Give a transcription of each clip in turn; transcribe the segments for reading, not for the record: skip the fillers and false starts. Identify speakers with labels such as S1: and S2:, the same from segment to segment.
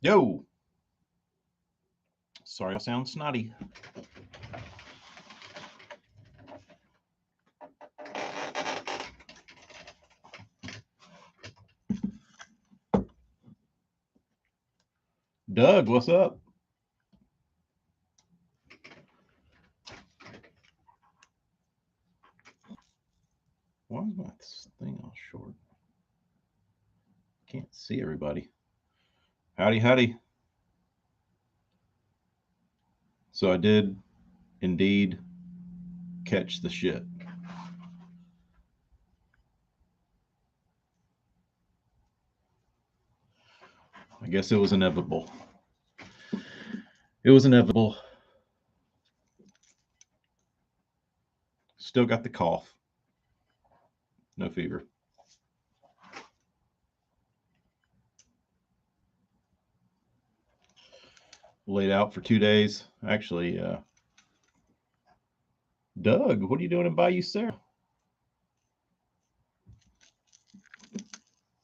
S1: Yo, sorry I sound snotty. Doug, what's up? Why is my thing all short? Can't see everybody. Howdy, howdy. So I did indeed catch the shit. I guess it was inevitable. It was inevitable. Still got the cough. No fever. Laid out for 2 days. Actually, Doug, what are you doing in Bayou Sarah?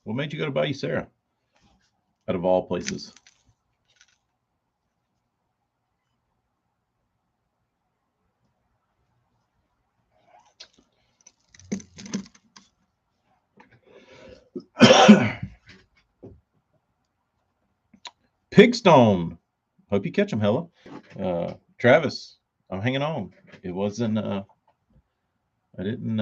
S1: What made you go to Bayou Sarah? Out of all places. Pigstone. Hope you catch him, Hella. Travis, I'm hanging on. It wasn't, I didn't,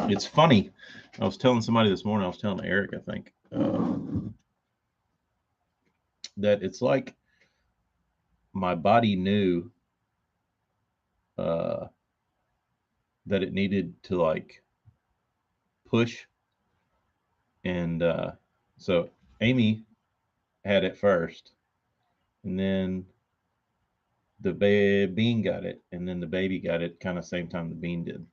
S1: it's funny. I was telling somebody this morning, I was telling Eric, I think, that it's like my body knew that it needed to like push. And so Amy had it first, and then the bean got it, and then the baby got it kind of same time the bean did.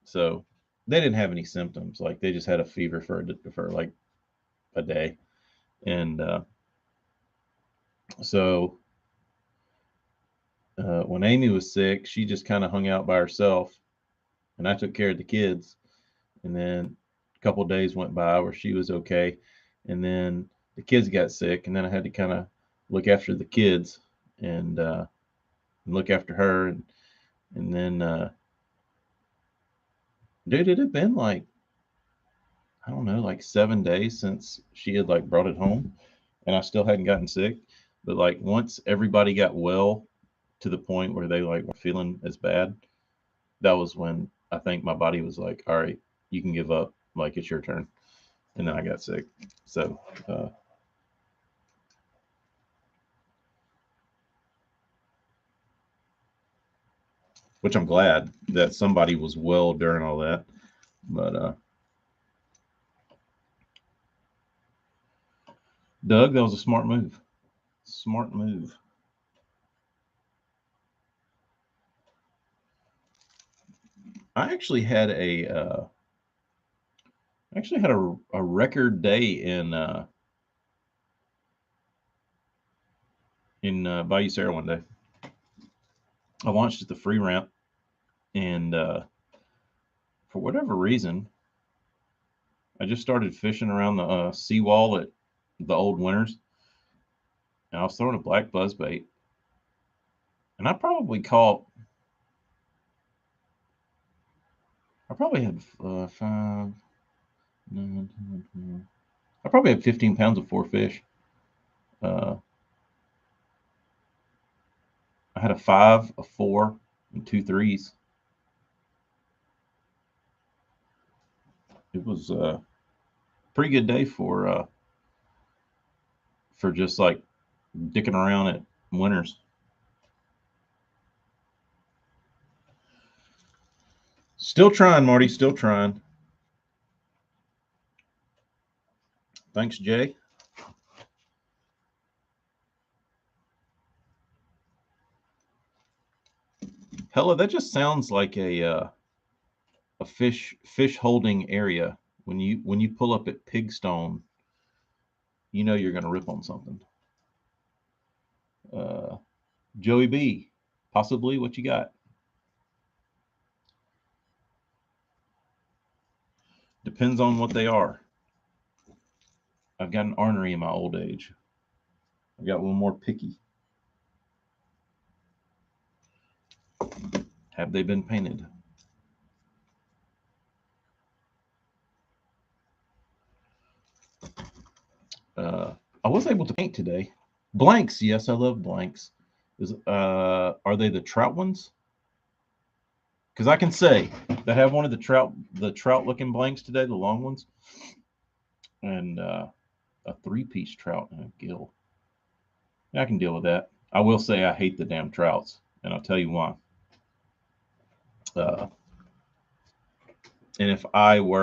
S1: So they didn't have any symptoms. Like they just had a fever for like a day. And so when Amy was sick, she just kind of hung out by herself, and I took care of the kids. And then a couple of days went by where she was okay, and then the kids got sick, and then I had to kind of look after the kids and look after her, and then dude, it had been like I don't know, like 7 days since she had like brought it home, and I still hadn't gotten sick. But like once everybody got well to the point where they like weren't feeling as bad, that was when I think my body was like, all right, you can give up. Like it's your turn. And then I got sick. So, which I'm glad that somebody was well during all that. But Doug, that was a smart move. Smart move. I actually had a record day in Bayou Sarah one day. I launched at the free ramp, and for whatever reason, I just started fishing around the seawall at the old Winters, and I was throwing a black buzzbait, and I probably had five, nine, 10, 12. I probably had 15 pounds of four fish. Uh, I had a five, a four, and two threes. It was a pretty good day for just like dicking around at Winters. Still trying, Marty. Still trying. Thanks, Jay. Hella, that just sounds like a fish holding area when you pull up at Pigstone. you know you're going to rip on something. Joey B, possibly what you got? Depends on what they are. I've got an ornery in my old age. I've got a little more picky. Have they been painted? I was able to paint today. Blanks, yes, I love blanks. Are they the trout ones? Because I can say they have one of the trout looking blanks today, the long ones, and a 3-piece trout and a gill. I can deal with that. I will say I hate the damn trouts, and I'll tell you why. And if I were,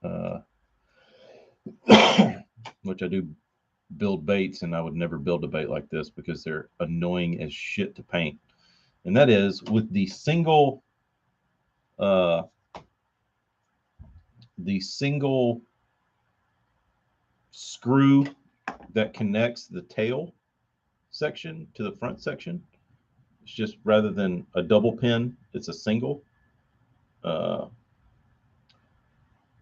S1: uh, which I do build baits, and I would never build a bait like this because they're annoying as shit to paint. And that is with uh, the single screw that connects the tail section to the front section. It's just rather than a double pin, it's a single. Uh,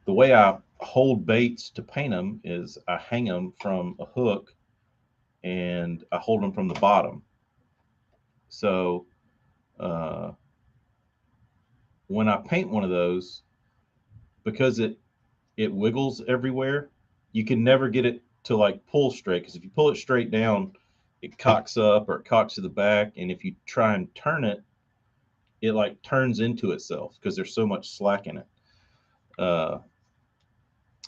S1: the way I hold baits to paint them is I hang them from a hook and I hold them from the bottom. So uh, when I paint one of those, because it wiggles everywhere, you can never get it to like pull straight. Because if you pull it straight down, it cocks up or it cocks to the back, and if you try and turn it, it like turns into itself because there's so much slack in it. Uh,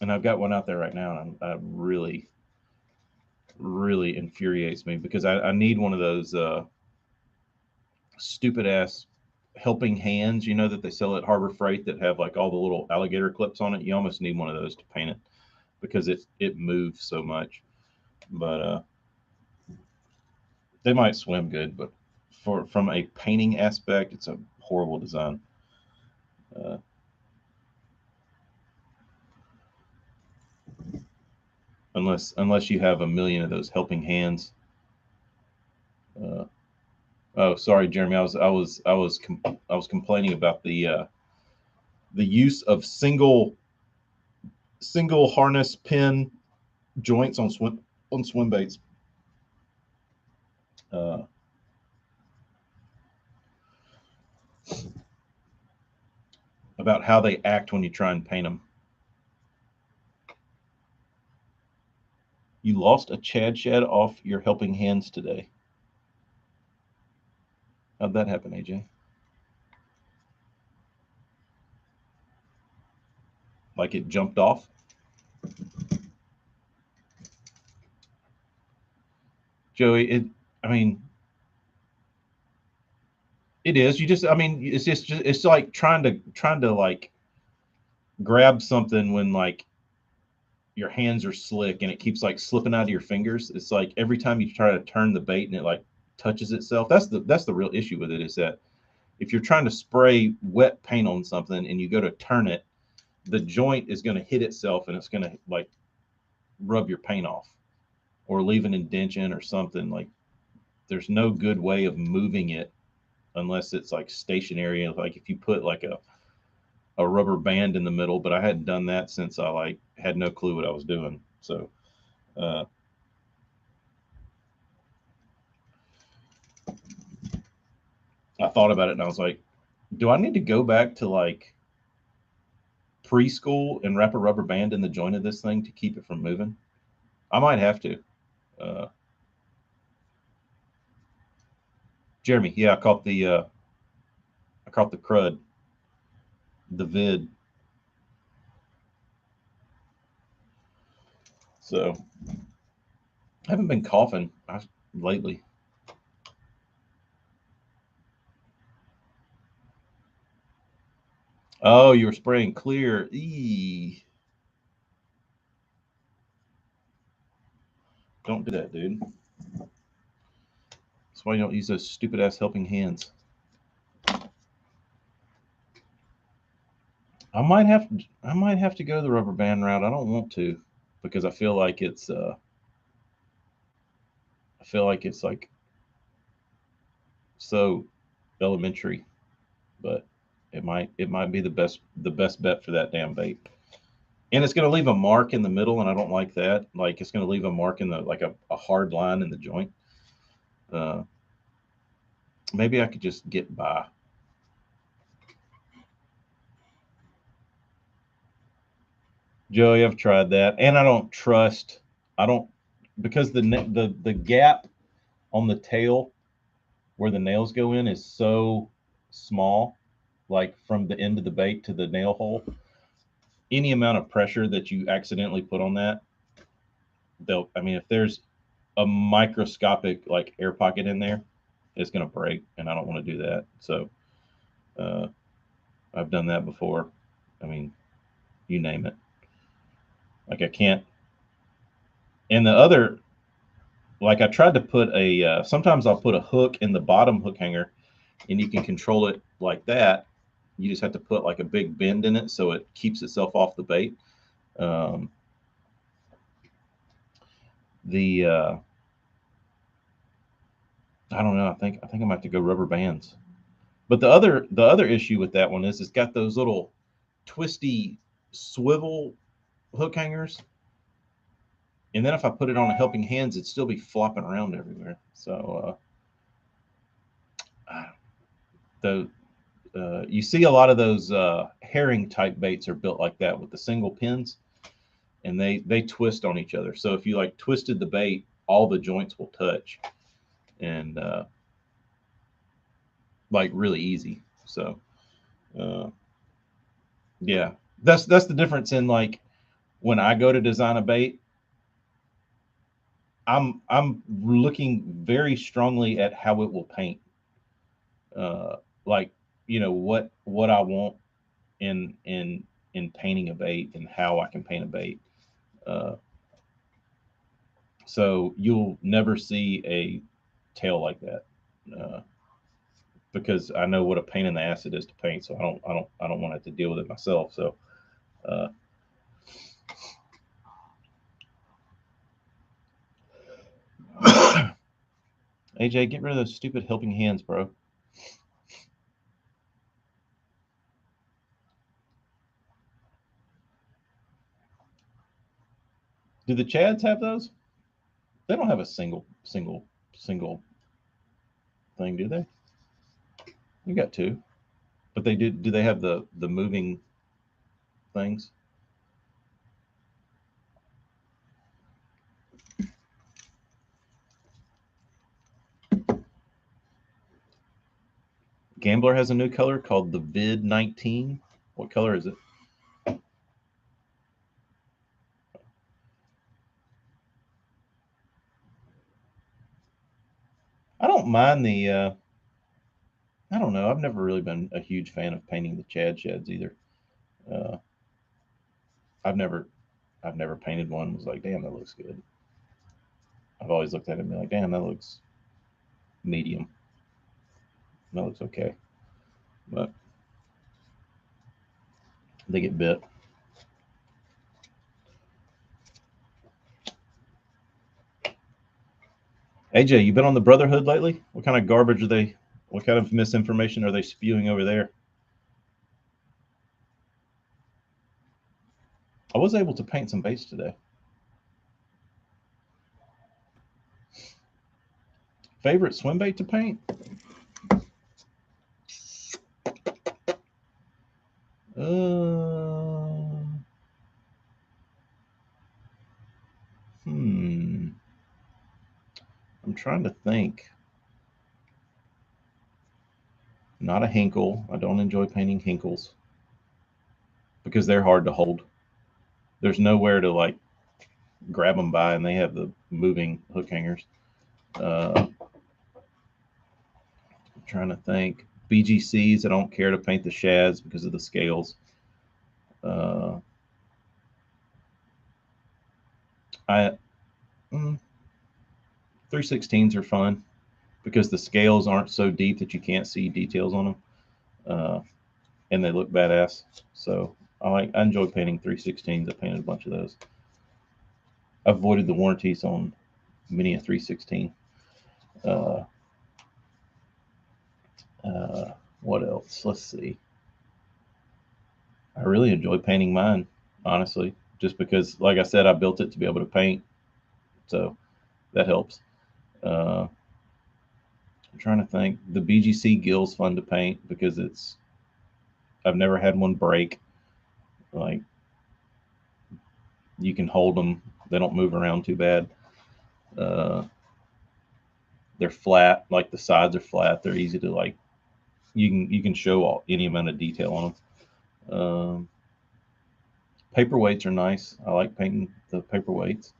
S1: and I've got one out there right now, and I really, really infuriates me because I need one of those stupid ass helping hands, you know, that they sell at Harbor Freight that have like all the little alligator clips on it. You almost need one of those to paint it because it moves so much. But they might swim good, but from a painting aspect, it's a horrible design. Uh, unless you have a million of those helping hands. Uh, oh, sorry, Jeremy. I was complaining about the use of single harness pin joints on swim baits. Uh, about how they act when you try and paint them. You lost a Chad Shad off your helping hands today. How'd that happen, AJ? Like it jumped off? Joey, I mean, it is. You just, I mean, it's like trying to like grab something when like your hands are slick and it keeps like slipping out of your fingers. It's like every time you try to turn the bait and it like touches itself. That's the real issue with it, is that if you're trying to spray wet paint on something and you go to turn it, the joint is going to hit itself and it's going to like rub your paint off or leave an indentation or something. Like there's no good way of moving it unless it's like stationary. Like if you put like a rubber band in the middle, but I hadn't done that since I like had no clue what I was doing. So uh, I thought about it and I was like, do I need to go back to like preschool and wrap a rubber band in the joint of this thing to keep it from moving? I might have to. Uh, Jeremy, yeah, I caught the crud, the vid. So I haven't been coughing lately. Oh, you were spraying clear. Eee. Don't do that, dude. That's why you don't use those stupid ass helping hands. I might have to go the rubber band route. I don't want to because I feel like it's I feel like it's like so elementary, but it might be the best bet for that damn bait. And it's going to leave a mark in the middle, and I don't like that. Like it's going to leave a mark in the like a hard line in the joint. Uh, Maybe I could just get by. Joey, I've tried that, and I don't trust. I don't because the gap on the tail where the nails go in is so small, like from the end of the bait to the nail hole. Any amount of pressure that you accidentally put on that, they'll. I mean, if there's a microscopic like air pocket in there, it's gonna break, and I don't want to do that. So uh, I've done that before. I mean, you name it. Like I can't. And the other, like I tried to put a. Sometimes I'll put a hook in the bottom hook hanger, and you can control it like that. You just have to put like a big bend in it so it keeps itself off the bait. Um, the I don't know. I think I might have to go rubber bands. But the other issue with that one is it's got those little twisty swivel hook hangers, and then if I put it on a helping hands, it'd still be flopping around everywhere. So the you see a lot of those herring type baits are built like that with the single pins, and they twist on each other. So if you like twisted the bait, all the joints will touch, and like really easy. So uh, yeah, that's the difference in like when I go to design a bait. I'm looking very strongly at how it will paint. Like what I want in painting a bait and how I can paint a bait. Uh, so you'll never see a tail like that uh, because I know what a pain in the ass it is to paint. So I don't want to have to deal with it myself. So uh, AJ, get rid of those stupid helping hands, bro. Do the Chads have those? They don't have a single thing, do they? You got two, but they do. Do they have the moving things? Gambler has a new color called the Vid 19. What color is it? I don't mind the. I don't know. I've never really been a huge fan of painting the Chad sheds either. Uh, I've never, I've never painted one. And was like, damn, that looks good. I've always looked at it and been like, damn, that looks medium. That looks okay, but they get bit. AJ, you been on the Brotherhood lately? What kind of garbage are they? What kind of misinformation are they spewing over there? I was able to paint some base today. Favorite swim bait to paint? Uh, hmm. I'm trying to think. Not a Hinkle. I don't enjoy painting Hinkles because they're hard to hold. There's nowhere to like grab them by, and they have the moving hook hangers. I'm trying to think. BGCs. I don't care to paint the shads because of the scales. Uh, I mm, 316s are fun because the scales aren't so deep that you can't see details on them, uh, and they look badass. So I enjoy painting 316s. I painted a bunch of those. I've avoided the warranties on many a 316. Uh, what else? Let's see. I really enjoy painting mine, honestly, just because, like I said, I built it to be able to paint, so that helps. I'm trying to think. The BGC Gill's fun to paint because I've never had one break. Like, you can hold them; they don't move around too bad. Uh, they're flat, like the sides are flat. They're easy to like. You can show any amount of detail on them. Paperweights are nice. I like painting the paperweights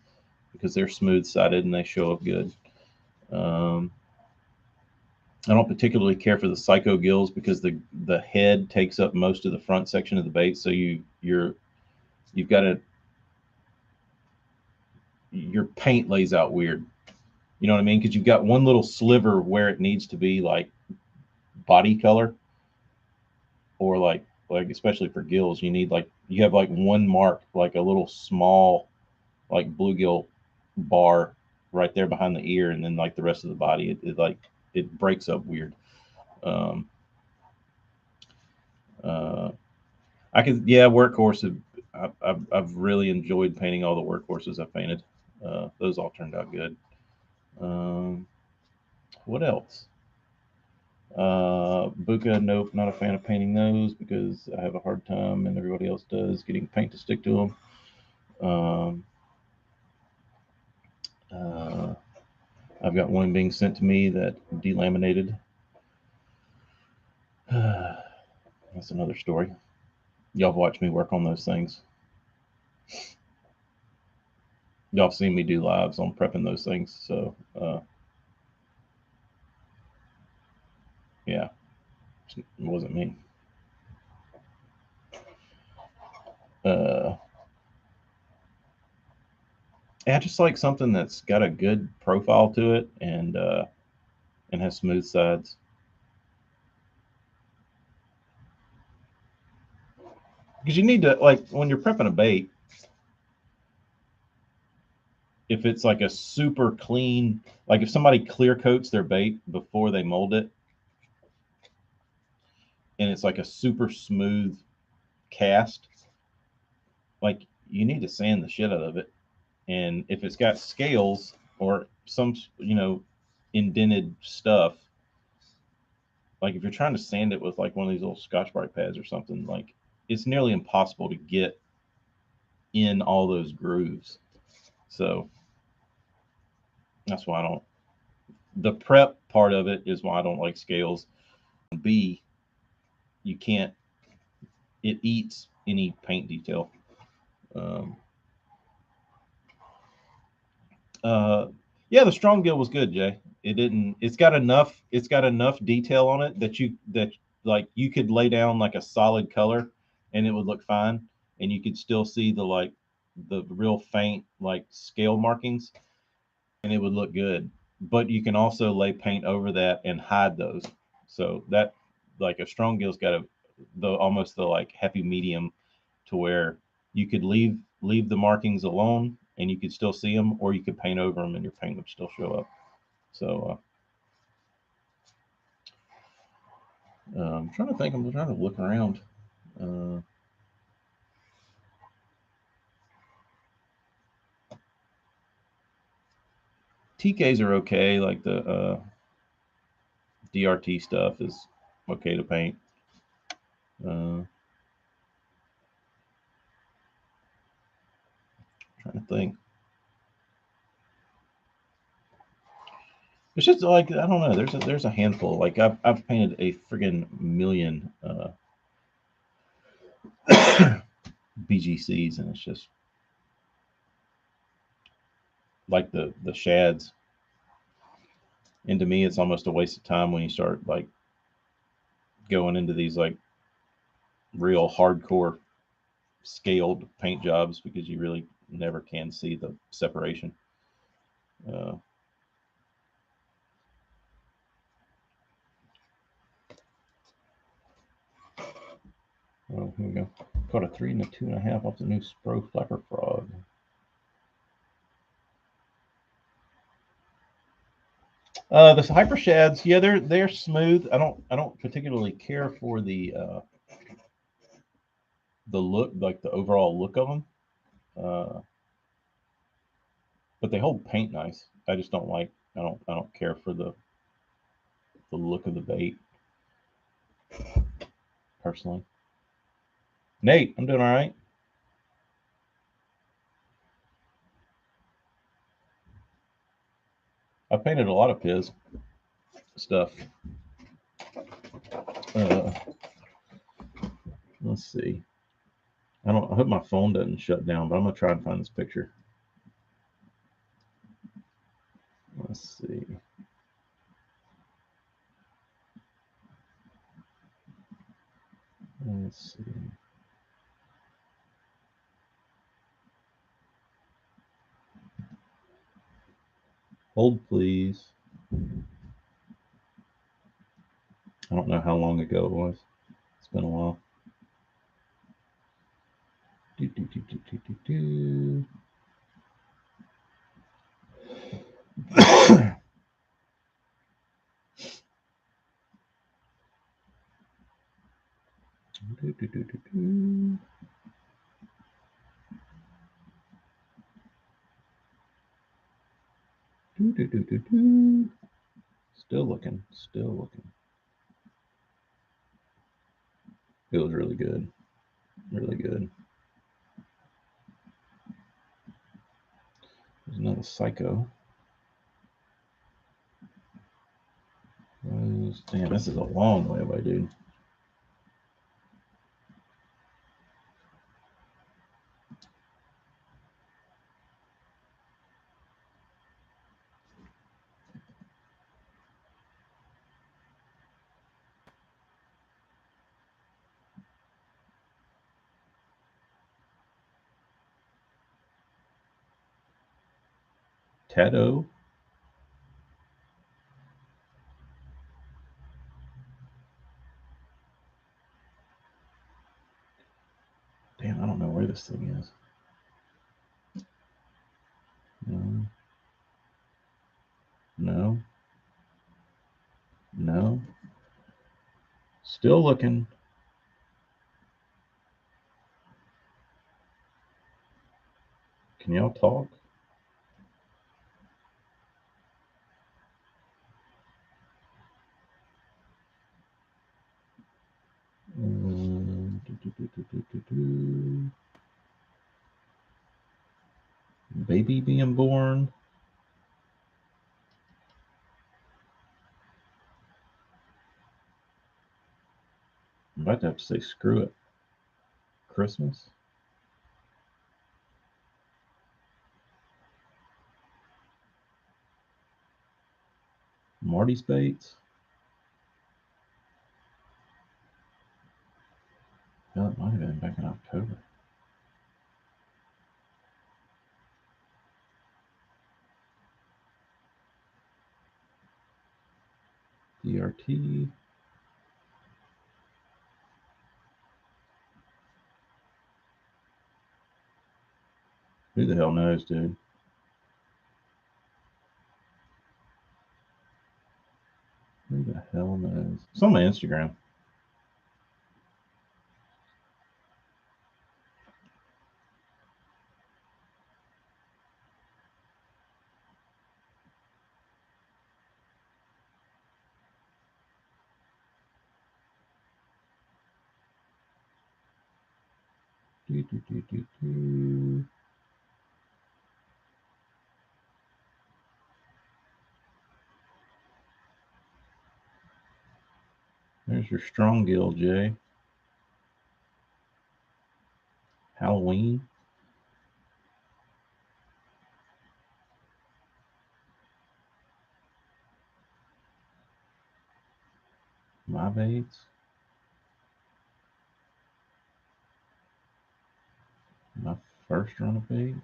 S1: because they're smooth sided and they show up good. Um, I don't particularly care for the Psycho Gills because the head takes up most of the front section of the bait, so you've got to your paint lays out weird. You know what I mean? Because you've got one little sliver where it needs to be like body color, or like especially for gills, you have like one mark, like a little small like bluegill bar right there behind the ear, and then like the rest of the body, it like it breaks up weird. Um, uh, I could, yeah, workhorse. I've really enjoyed painting all the workhorses I painted. Those all turned out good. Um, what else? Buka, nope, not a fan of painting those because I have a hard time, and everybody else does, getting paint to stick to them. Uh, I've got one being sent to me that delaminated. That's another story. Y'all have watched me work on those things. Y'all have seen me do lives on prepping those things. So, yeah, it wasn't me. Uh, I just like something that's got a good profile to it and has smooth sides. Because you need to, like, when you're prepping a bait, if it's like a super clean, like if somebody clear coats their bait before they mold it, and it's like a super smooth cast, like you need to sand the shit out of it. And if it's got scales or some, indented stuff, like if you're trying to sand it with like one of these little Scotch-Brite pads or something, like it's nearly impossible to get in all those grooves. So that's why I don't. The prep part of it is why I don't like scales. B, you can't. It eats any paint detail. Um, uh, yeah, the strong gill was good, Jay. It didn't. It's got enough. It's got enough detail on it that like you could lay down like a solid color, and it would look fine, and you could still see the real faint like scale markings, and it would look good. But you can also lay paint over that and hide those. So that like a strong gill's got the almost the like happy medium to where you could leave the markings alone and you could still see them, or you could paint over them and your paint would still show up. So I'm trying to think. I'm trying to look around. Uh, TKs are okay. Like the DRT stuff is okay to paint. Uh, Trying to think. It's just like I don't know. There's a handful. Like I've painted a friggin' million BGCs, and it's just like the shads. And to me, it's almost a waste of time when you start like going into these like real hardcore scaled paint jobs because you really never can see the separation. Uh, well, here we go. Caught a 3 and a 2.5 off the new Spro Flapper Frog. The hyper shads, yeah, they're smooth. I don't particularly care for the look, like the overall look of them. Uh, but they hold paint nice. I just don't like. I don't care for the look of the bait personally. Nate, I'm doing all right. I painted a lot of Piz stuff. Uh, let's see. I don't. I hope my phone doesn't shut down, but I'm gonna try and find this picture. Let's see. Let's see. Hold, please. I don't know how long ago it was. It's been a while. Do, do, do, do, do, do, do. Do, do, do, do, do. Do, do, do, do, do. Still looking. Still looking. It was really good. Really good. There's another Psycho. Damn, this is a long way away, dude. Tato. Damn, I don't know where this thing is. No. No. No. Still looking. Can y'all talk? Baby being born. I'm about to have to say screw it. Christmas. Marty Bates. Hell, it might have been back in October. DRT. Who the hell knows, dude? Who the hell knows? It's on my Instagram. Do, do, do, do, do. There's your strong gill, Jay. Halloween. My Bates. My first run of Bates.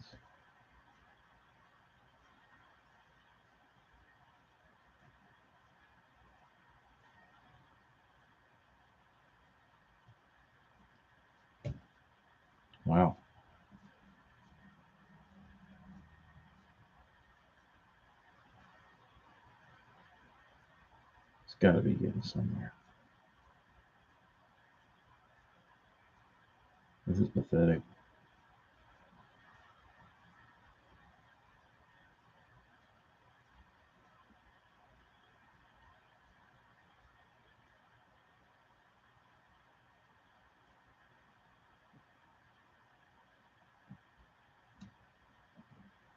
S1: Wow. got to be getting somewhere. This is pathetic.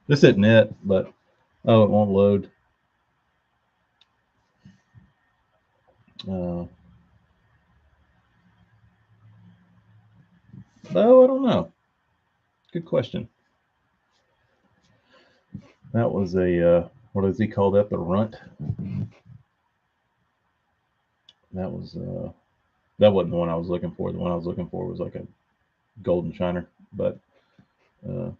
S1: This isn't it, but oh, it won't load. Oh, I don't know. Good question. That was a what does he call that? The runt. That was that wasn't the one I was looking for. The one I was looking for was like a golden shiner, but hold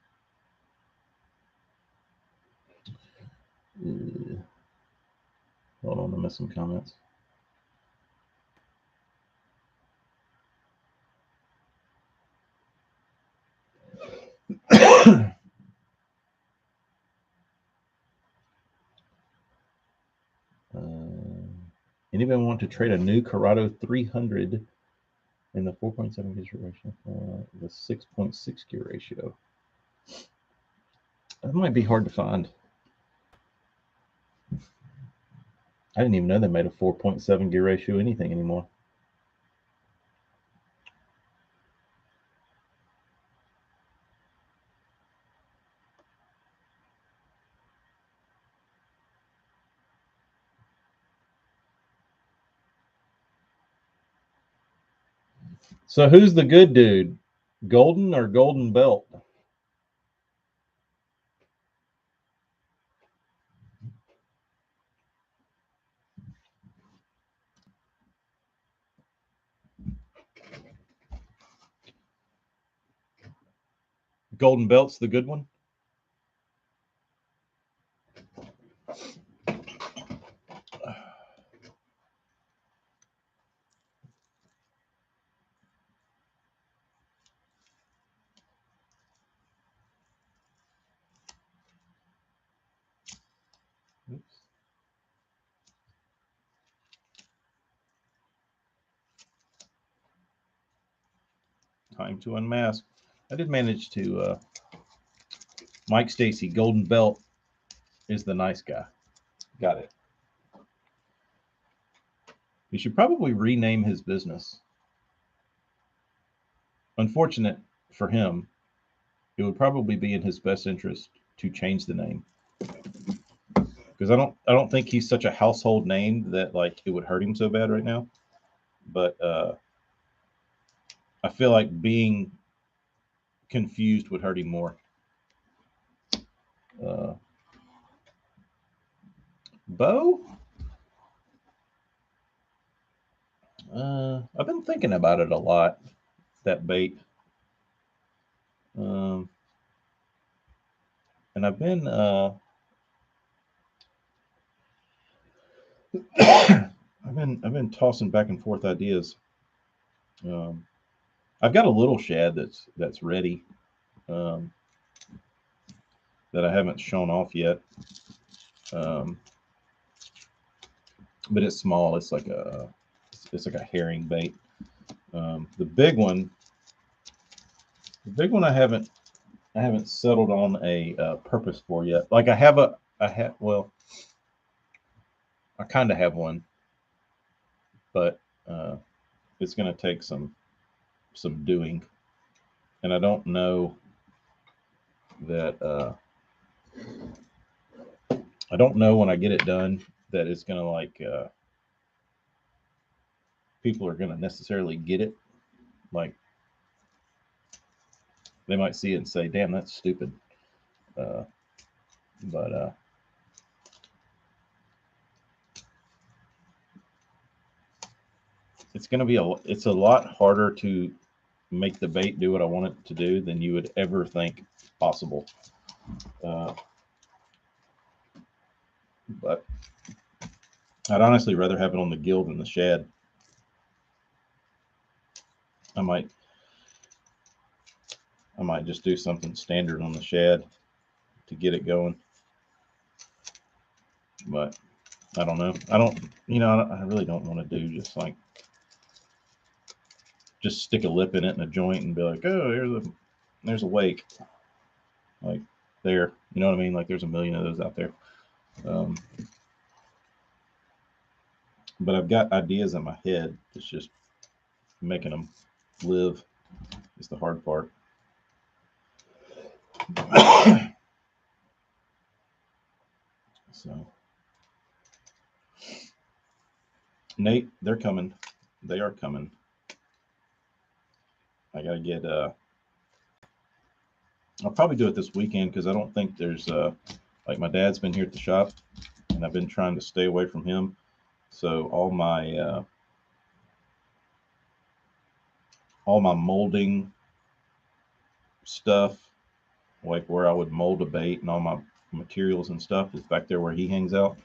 S1: on, I missed some comments. Anybody want to trade a new Corrado 300 in the 4.7 gear ratio, the 6.6 gear ratio? That might be hard to find. I didn't even know they made a 4.7 gear ratio anything anymore. So who's the good dude? Golden or Golden Belt? Golden Belt's the good one? Oops. Time to unmask. I did manage to Mike Stacy, Golden Belt is the nice guy. Got it. He should probably rename his business. Unfortunate for him, it would probably be in his best interest to change the name. Because I don't think he's such a household name that like it would hurt him so bad right now. But I feel like being confused would hurt him more. Bo? I've been thinking about it a lot, that bait. And I've been I've been tossing back and forth ideas. I've got a little shad that's ready that I haven't shown off yet. But it's small. It's like a herring bait. The big one I haven't settled on a purpose for yet. Like I kind of have one, but it's going to take some doing, and I don't know that I don't know when I get it done that it's going to like people are going to necessarily get it. Like they might see it and say, "Damn, that's stupid," but it's going to be it's a lot harder to make the bait do what I want it to do than you would ever think possible. But I'd honestly rather have it on the gill than the shad. I might just do something standard on the shad to get it going. But I don't know. I don't, you know, I really don't want to do just stick a lip in it in a joint and be like, oh, there's a wake, like there. You know what I mean? Like there's a million of those out there. Um, but I've got ideas in my head. It's just making them live is the hard part. So, Nate, they're coming. They are coming. I gotta get. I'll probably do it this weekend because I don't think there's like my dad's been here at the shop, and I've been trying to stay away from him. So all my molding stuff, like where I would mold a bait and all my materials and stuff, is back there where he hangs out.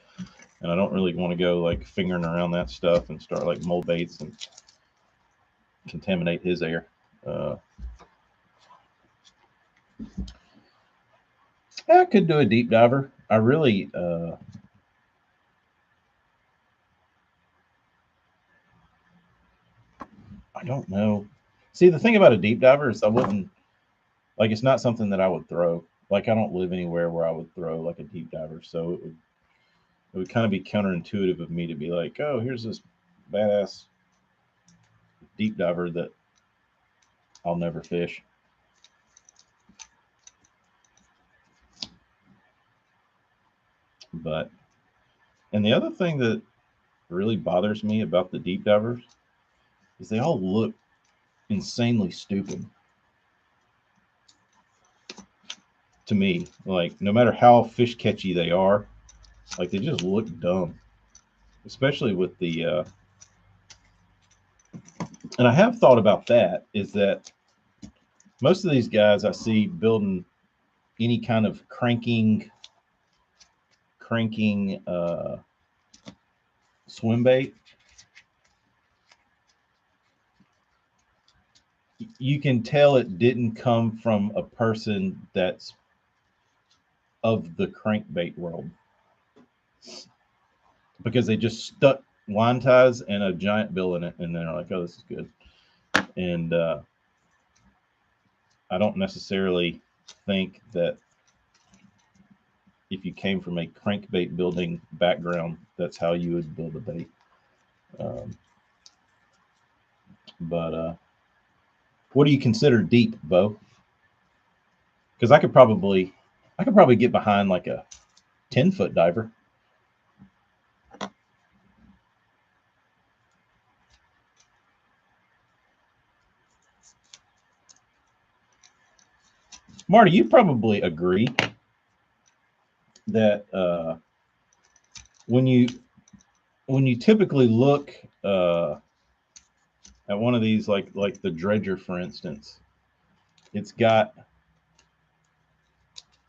S1: And I don't really want to go like fingering around that stuff and start like mold baits and contaminate his air. I could do a deep diver. I really, I don't know. See, the thing about a deep diver is I wouldn't like. It's not something that I would throw. Like I don't live anywhere where I would throw like a deep diver, so it would kind of be counterintuitive of me to be like, oh, here's this badass deep diver that I'll never fish. But and the other thing that really bothers me about the deep divers is they all look insanely stupid to me. Like no matter how fish catchy they are, like they just look dumb. Especially with the and I have thought about that is that most of these guys I see building any kind of cranking swim bait, you can tell it didn't come from a person that's of the crankbait world because they just stuck line ties and a giant bill in it and they're like, oh, this is good. And I don't necessarily think that if you came from a crankbait building background, that's how you would build a bait. Um, but what do you consider deep, Bo? Because I could probably get behind like a 10-foot diver. Marty, you probably agree that when you when you typically look at one of these, like the dredger, for instance, it's got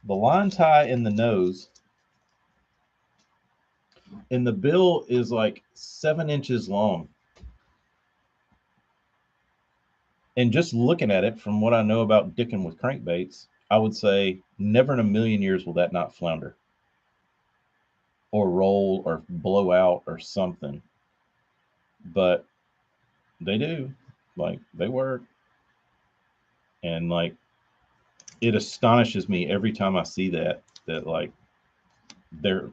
S1: the line tie in the nose, and the bill is like 7 inches long. And just looking at it, from what I know about dicking with crankbaits, I would say never in a million years will that not flounder or roll or blow out or something. But they do, like they work, and like it astonishes me every time I see that like they're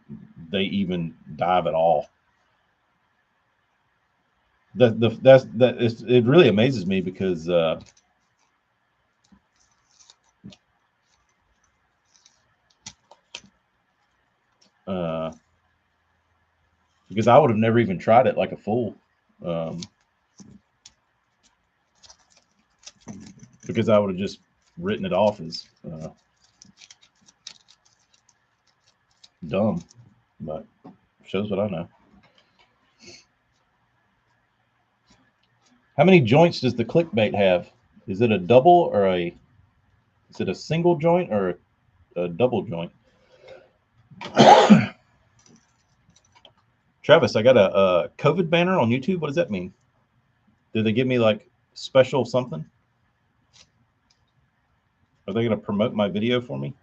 S1: they even dive at all. It really amazes me uh, because I would have never even tried it like a fool, um, because I would have just written it off as dumb. But shows what I know. How many joints does the clickbait have? Is it a double or is it a single joint or a double joint? Travis, I got a COVID banner on YouTube. What does that mean? Did they give me like special something? Are they going to promote my video for me?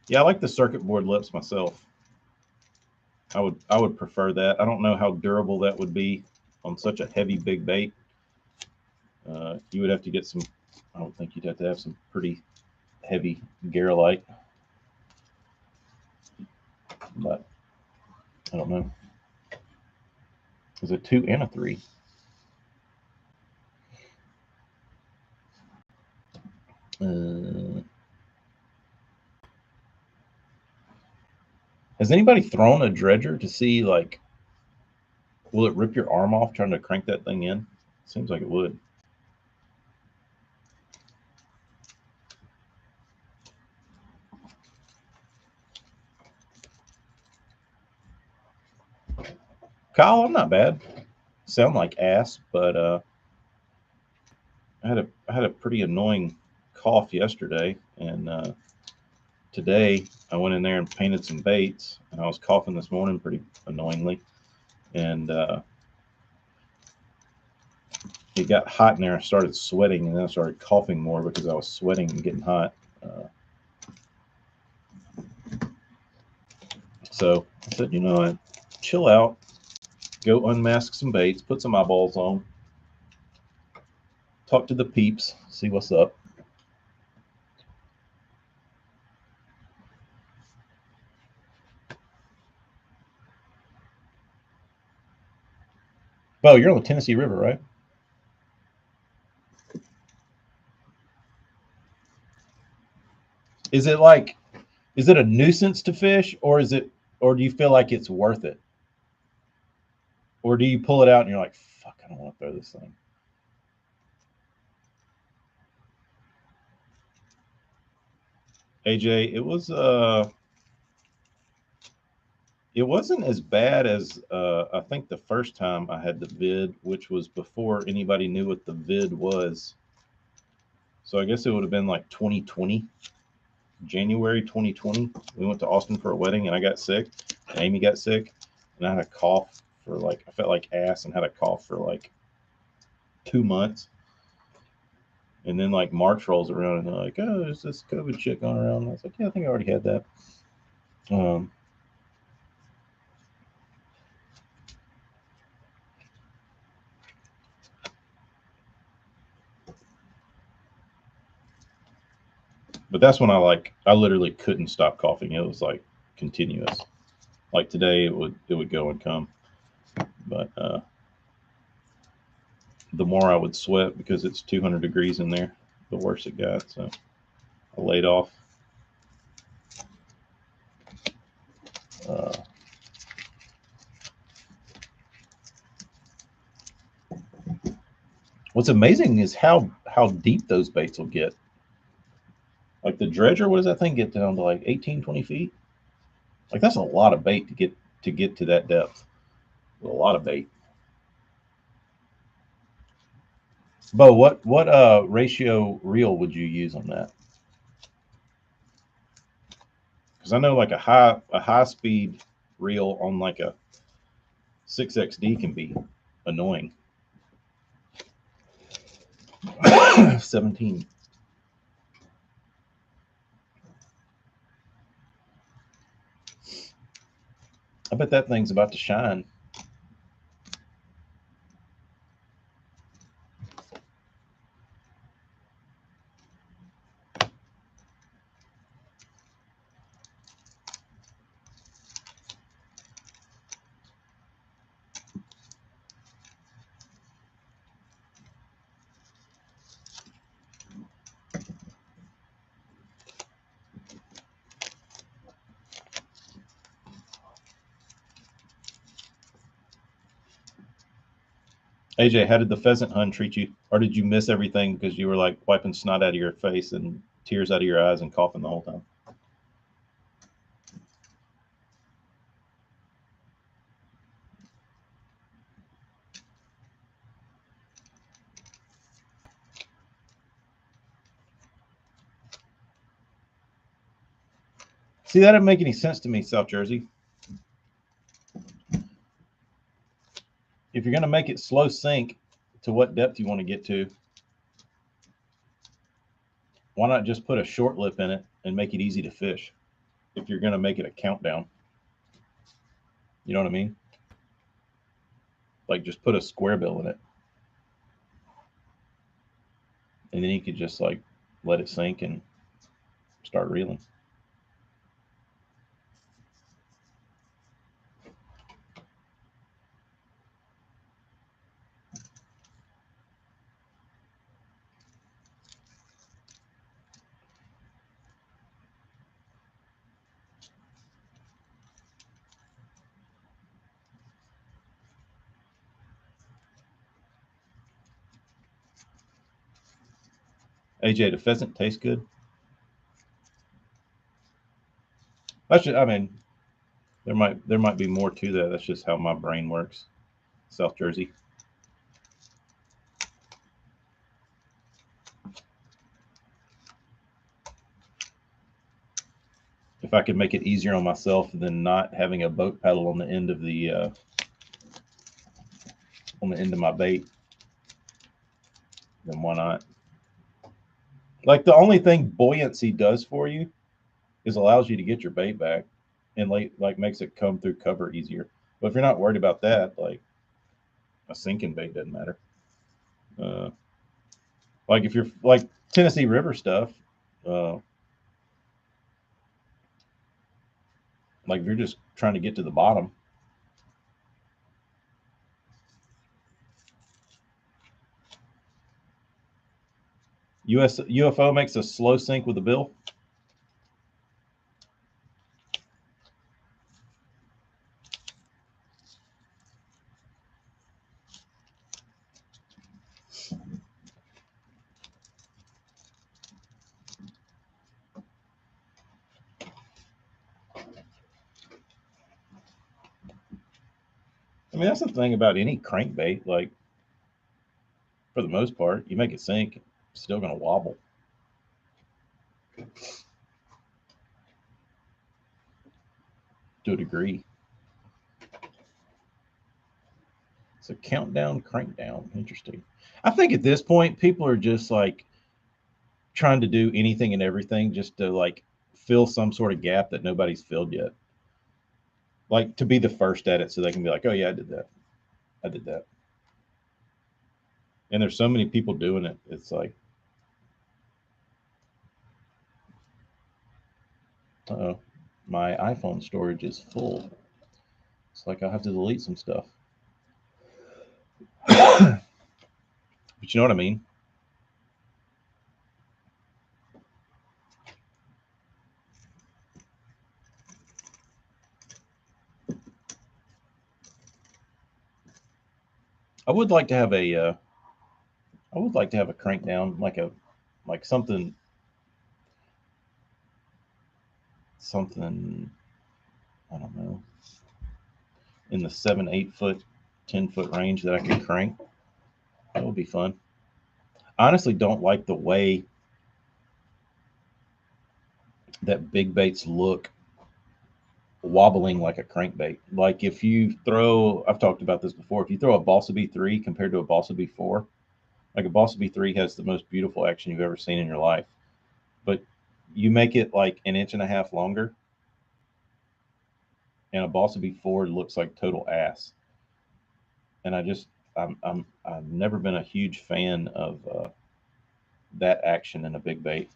S1: Yeah, I like the circuit board lips myself. I would prefer that. I don't know how durable that would be on such a heavy big bait. You would have to get some. I don't think you'd have to have some pretty heavy Garolite, but I don't know. There's a 2 and a 3. Has anybody thrown a dredger to see, like, will it rip your arm off trying to crank that thing in? Seems like it would. Kyle, I'm not bad. Sound like ass, but I had a pretty annoying cough yesterday, and today I went in there and painted some baits, and I was coughing this morning pretty annoyingly, and it got hot in there. I started sweating, and then I started coughing more because I was sweating and getting hot. So I said, you know what, chill out, go unmask some baits, put some eyeballs on, talk to the peeps, see what's up. Bo, you're on the Tennessee River, right? Is it like, is it a nuisance to fish, or is it, or do you feel like it's worth it, or do you pull it out and you're like, fuck, I don't want to throw this thing? AJ, it wasn't as bad as I think the first time I had the vid, which was before anybody knew what the vid was. So I guess it would have been like 2020, January 2020. We went to Austin for a wedding, and I got sick. And Amy got sick, and I had a cough for like, I felt like ass and had a cough for like 2 months. And then like March rolls around, and they're like, "Oh, there's this COVID shit going around." And I was like, "Yeah, I think I already had that." Um, but that's when I literally couldn't stop coughing. It was like continuous. Like today, it would go and come, but the more I would sweat because it's 200 degrees in there, the worse it got. So I laid off. Uh, what's amazing is how deep those baits will get. Like the dredger, what does that thing get down to? Like 18, 20 feet? Like that's a lot of bait to get to that depth. With a lot of bait. Bo, what ratio reel would you use on that? Because I know like a high speed reel on like a 6XD can be annoying. 17. I bet that thing's about to shine. AJ, how did the pheasant hunt treat you? Or did you miss everything because you were like wiping snot out of your face and tears out of your eyes and coughing the whole time? See, that didn't make any sense to me, South Jersey. If you're going to make it slow sink to what depth you want to get to, why not just put a short lip in it and make it easy to fish? if you're gonna make it a countdown. You know what I mean? Like just put a square bill in it, and then you could just like let it sink and start reeling. AJ, the pheasant tastes good. That's just, I mean, there might be more to that. That's just how my brain works. South Jersey. If I could make it easier on myself than not having a boat paddle on the end of my bait, then why not? Like the only thing buoyancy does for you is allows you to get your bait back and like makes it come through cover easier. But if you're not worried about that, like a sinking bait doesn't matter. Uh, like if you're like Tennessee River stuff, uh, like if you're just trying to get to the bottom, UFO makes a slow sink with a bill. I mean, that's the thing about any crankbait. Like for the most part, you make it sink, it's still gonna wobble to a degree. It's a countdown crankdown. Interesting. I think at this point, people are just like trying to do anything and everything just to like fill some sort of gap that nobody's filled yet. Like to be the first at it, so they can be like, "Oh yeah, I did that. I did that." And there's so many people doing it. It's like, oh, my iPhone storage is full. It's like I'll have to delete some stuff. But you know what I mean? I would like to have a I would like to have a crank down like something I don't know in the 7 8 foot 10 foot range that I could crank. That would be fun. I honestly don't like the way that big baits look wobbling like a crankbait. Like if you throw, I've talked about this before. If you throw a Balsa B3 compared to a Balsa B4, like a Balsa B3 has the most beautiful action you've ever seen in your life, but you make it like an inch and a half longer, and a Balsa B4 looks like total ass. And I've never been a huge fan of that action in a big bait.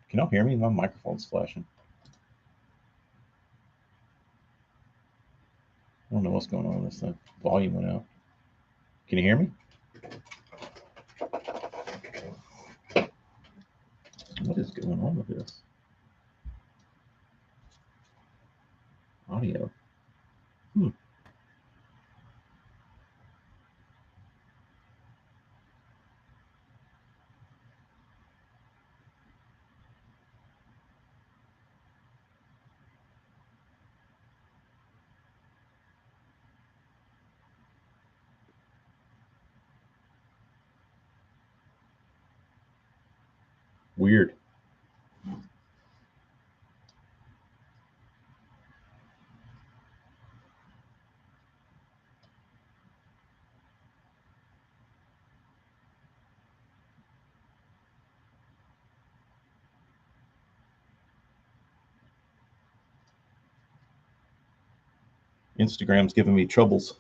S1: Can y'all hear me? My microphone's flashing. I don't know what's going on with this thing. Volume went out. Can you hear me? What is going on with this audio? Hmm. Weird. Instagram's giving me troubles.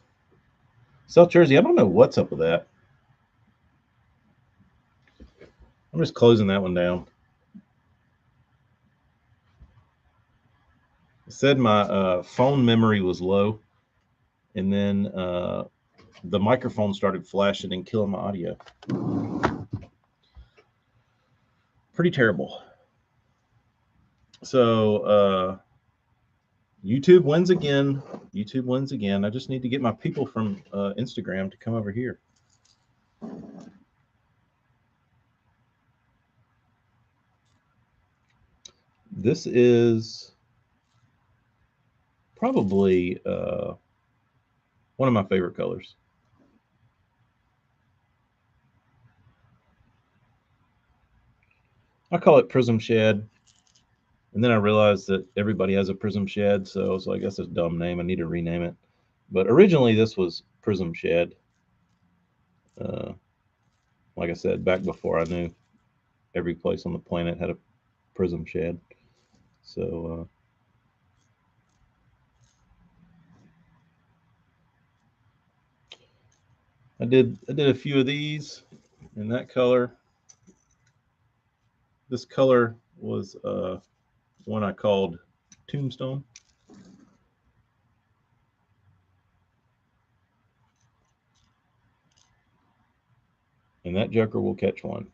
S1: South Jersey, I don't know what's up with that. I'm just closing that one down. It said my phone memory was low, and then the microphone started flashing and killing my audio. Pretty terrible. So YouTube wins again. YouTube wins again. I just need to get my people from Instagram to come over here. This is probably one of my favorite colors. I call it Prism Shed. And then I realized that everybody has a Prism Shed, so I was like, that's a dumb name. I need to rename it. But originally, this was Prism Shed. Like I said, back before I knew every place on the planet had a Prism Shed. So I did a few of these in that color. This color was one I called Tombstone. And that joker will catch one.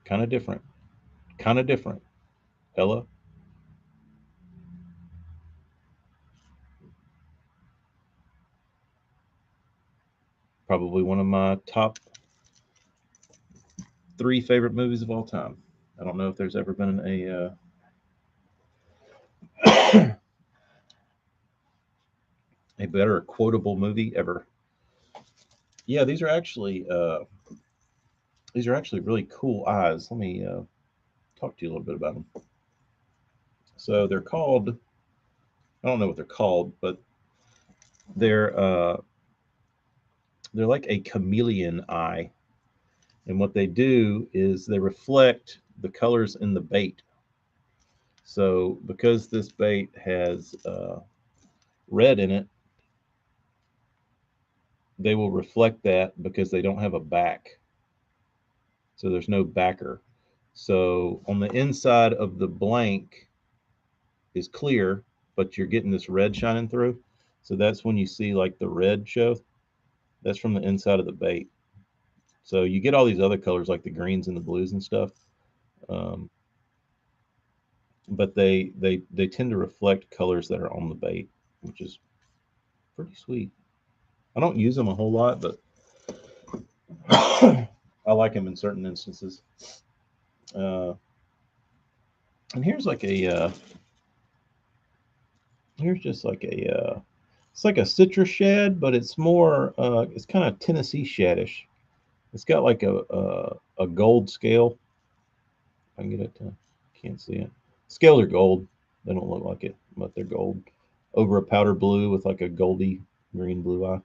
S1: Kind of different. Kind of different. Ella. Probably one of my top 3 favorite movies of all time. I don't know if there's ever been a better quotable movie ever. Yeah, these are actually really cool eyes. Let me talk to you a little bit about them. So they're called, I don't know what they're called, but they're like a chameleon eye. And what they do is they reflect the colors in the bait. So because this bait has red in it, they will reflect that because they don't have a back. So there's no backer. So on the inside of the blank is clear, but you're getting this red shining through. So that's when you see like the red show. That's from the inside of the bait. So you get all these other colors like the greens and the blues and stuff. Um, but they tend to reflect colors that are on the bait, which is pretty sweet. I don't use them a whole lot, but I like them in certain instances. And here's like here's just like it's like a citrus shad, but it's more it's kind of Tennessee shadish. It's got like a gold scale. If I can get it to, can't see it. Scales are gold. They don't look like it, but they're gold. Over a powder blue with like a goldy green blue eye.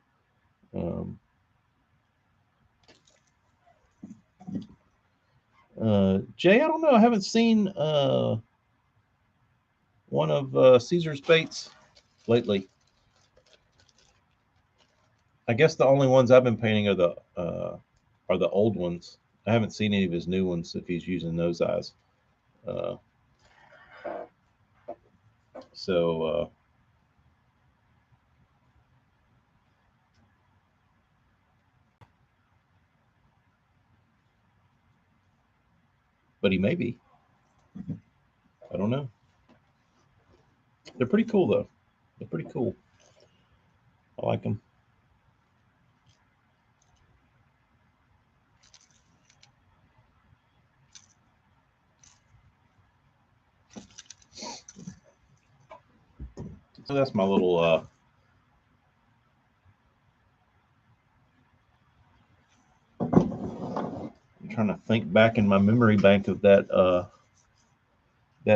S1: Jay, I don't know. I haven't seen one of Caesar's baits lately. I guess the only ones I've been painting are the old ones. I haven't seen any of his new ones if he's using those eyes. Uh, so, but he may be. I don't know. They're pretty cool though. They're pretty cool. I like them. So that's my little. I'm trying to think back in my memory bank of that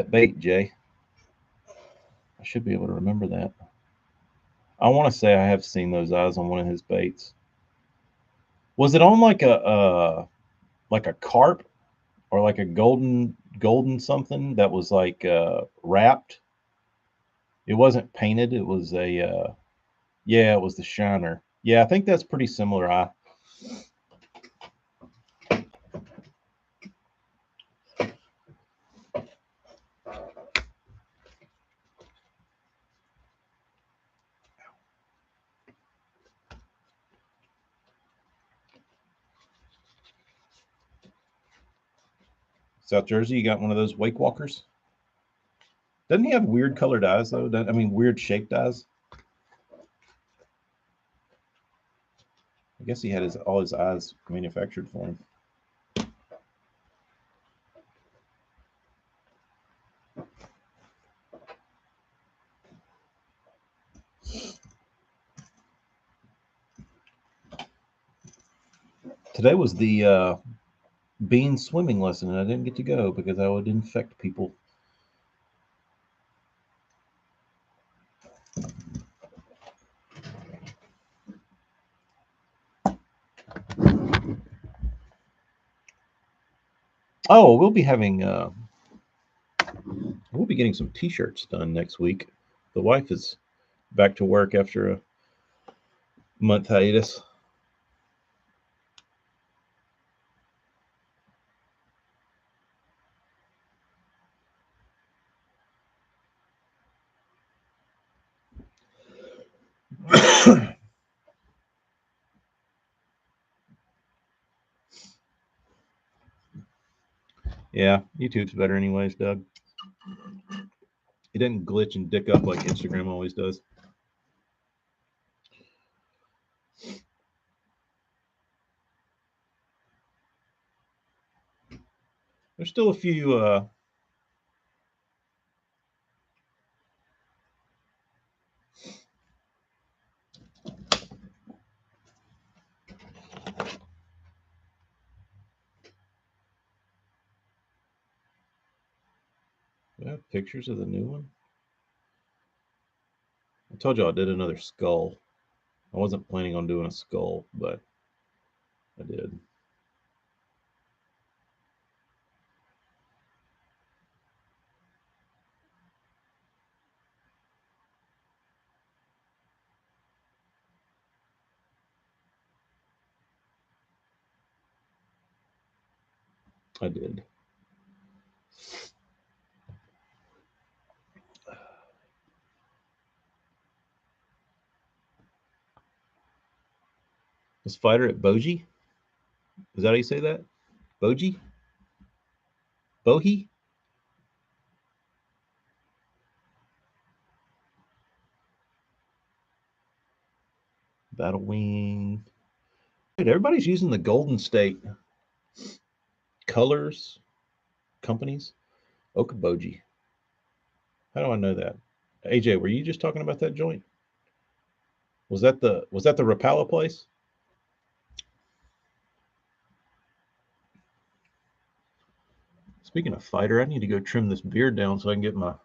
S1: bait, Jay. I should be able to remember that. I want to say I have seen those eyes on one of his baits. Was it on like a carp or like a golden something that was like wrapped? It wasn't painted. It was a yeah, it was the shiner. Yeah, I think that's pretty similar. I South Jersey, you got one of those Wake Walkers. Doesn't he have weird colored eyes though? I mean, weird shaped eyes. I guess he had his all his eyes manufactured for him. Today was the bean swimming lesson, and I didn't get to go because I would infect people. Oh, we'll be getting some T-shirts done next week. The wife is back to work after a month hiatus. Yeah, YouTube's better anyways, Doug. It doesn't glitch and dick up like Instagram always does. There's still a few yeah, pictures of the new one. I told you I did another skull. I wasn't planning on doing a skull, but I did. I did. This fighter at Boji? Is that how you say that? Boji? Bohi? Battle Wing. Dude, everybody's using the Golden State colors, companies. Okaboji. How do I know that? AJ, were you just talking about that joint? Was that the Rapala place? Speaking of fighter, I need to go trim this beard down so I can get my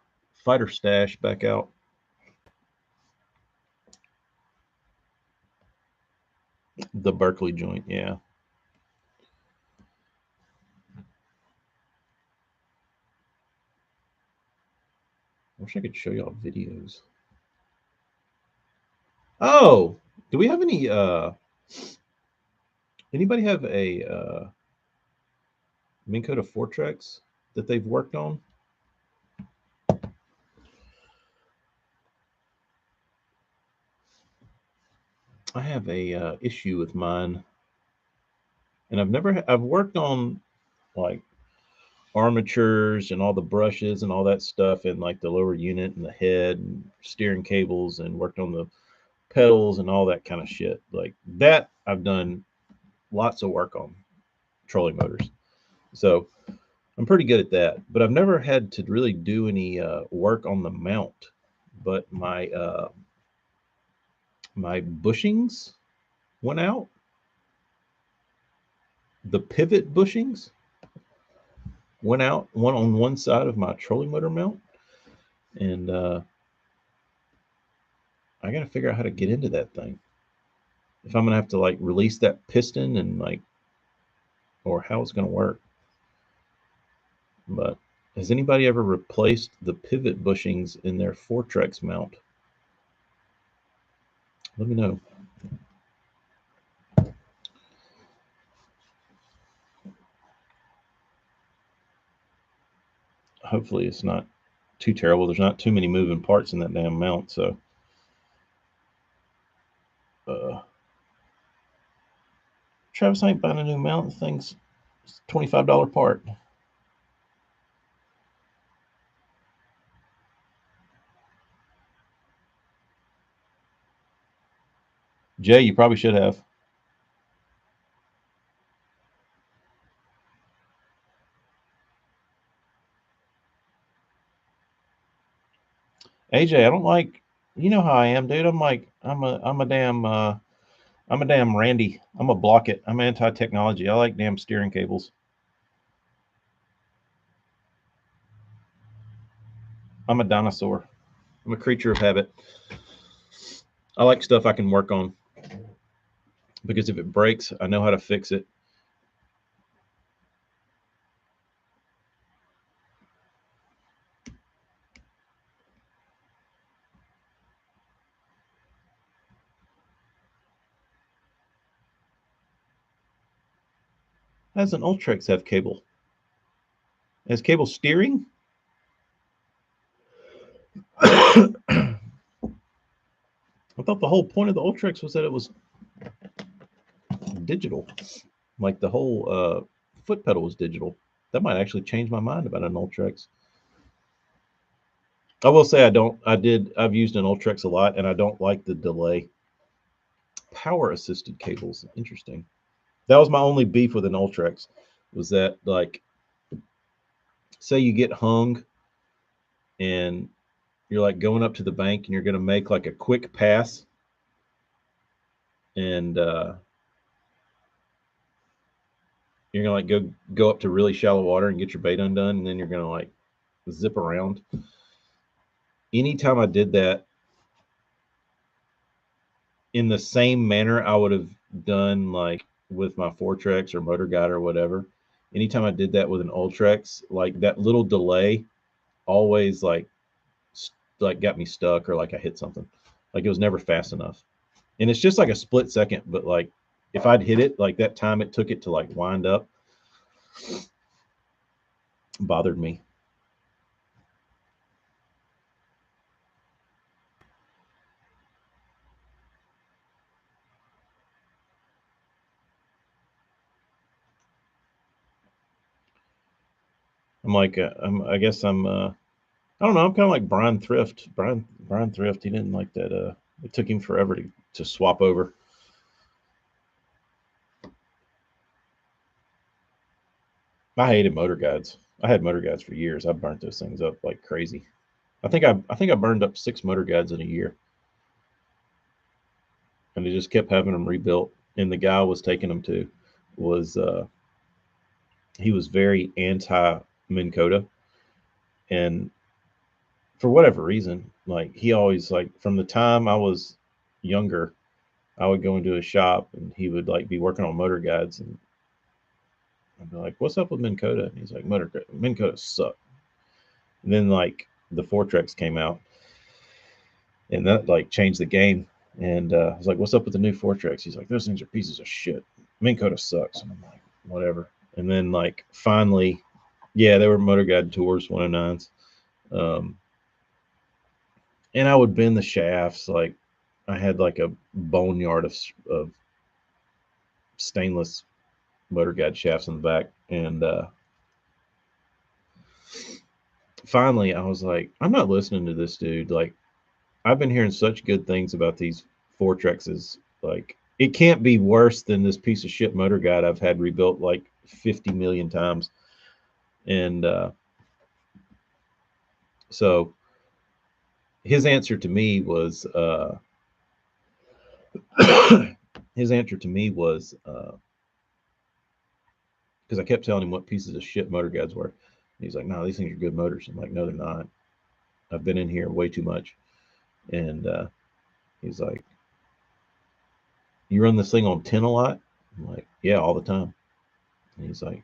S1: fighter stash back out. The Berkeley joint, yeah. I wish I could show y'all videos. Oh, do we have anybody have a Minn Kota Fortrex that they've worked on? I have a issue with mine, and I've worked on like armatures and all the brushes and all that stuff in like the lower unit and the head and steering cables, and worked on the pedals and all that kind of shit. Like that I've done lots of work on trolling motors. So I'm pretty good at that, but I've never had to really do any work on the mount. But my bushings went out. The pivot bushings went out one on one side of my trolling motor mount, and I got to figure out how to get into that thing. if I'm gonna have to like release that piston and like, or how it's gonna work. But has anybody ever replaced the pivot bushings in their Fortrex mount? Let me know. Hopefully it's not too terrible. There's not too many moving parts in that damn mount, so Travis ain't buying a new mount. The thing's $25 part. Jay, you probably should have. AJ, I don't like. You know how I am, dude. I'm a damn Randy. I'm a block it. I'm anti-technology. I like damn steering cables. I'm a dinosaur. I'm a creature of habit. I like stuff I can work on because if it breaks, I know how to fix it. How does an Ultrex have cable? Has cable steering? I thought the whole point of the Ultrex was that it was digital. Like the whole foot pedal was digital. That might actually change my mind about an Ultrex. I will say I don't. I've used an Ultrex a lot, and I don't like the delay. Power assisted cables. Interesting. That was my only beef with an Ultrex. Was that like, say you get hung, and you're like going up to the bank, and you're going to make like a quick pass, and you're gonna like go up to really shallow water and get your bait undone, and then you're gonna like zip around. Anytime I did that in the same manner I would have done like with my Fortrex or Motor Guide or whatever, anytime I did that with an Ultrex, like that little delay always like got me stuck or like I hit something. Like it was never fast enough. And it's just like a split second, but like if I'd hit it, like that time it took it to like wind up bothered me. I'm like, I guess I don't know. I'm kind of like Brian Thrift. Brian Thrift. He didn't like that. It took him forever to swap over. I hated motor guides. I had motor guides for years. I burnt those things up like crazy. I think I burned up 6 motor guides in a year, and they just kept having them rebuilt. And the guy I was taking them to was he was very anti Minn Kota, and for whatever reason, like he always like from the time I was younger, I would go into a shop and he would like be working on motor guides, and I'd be like, "What's up with Minn Kota?" And he's like, Minn Kota suck." And then like the Fortrex came out, and that like changed the game. And I was like, "What's up with the new Fortrex?" He's like, "Those things are pieces of shit. Minn Kota sucks." And I'm like, "Whatever." And then like finally, yeah, they were Motor Guide Tours 109s. Um, and I would bend the shafts like I had like a boneyard of stainless motor guide shafts in the back, and finally I was like, I'm not listening to this dude. Like I've been hearing such good things about these Fortrexes. Like it can't be worse than this piece of shit motor guide I've had rebuilt like 50 million times. And so his answer to me was his answer to me was because I kept telling him what pieces of shit motor guides were. And he's like, "No, these things are good motors." I'm like, "No, they're not. I've been in here way too much." And he's like, you run this thing on 10 a lot? I'm like, yeah, all the time. And he's like,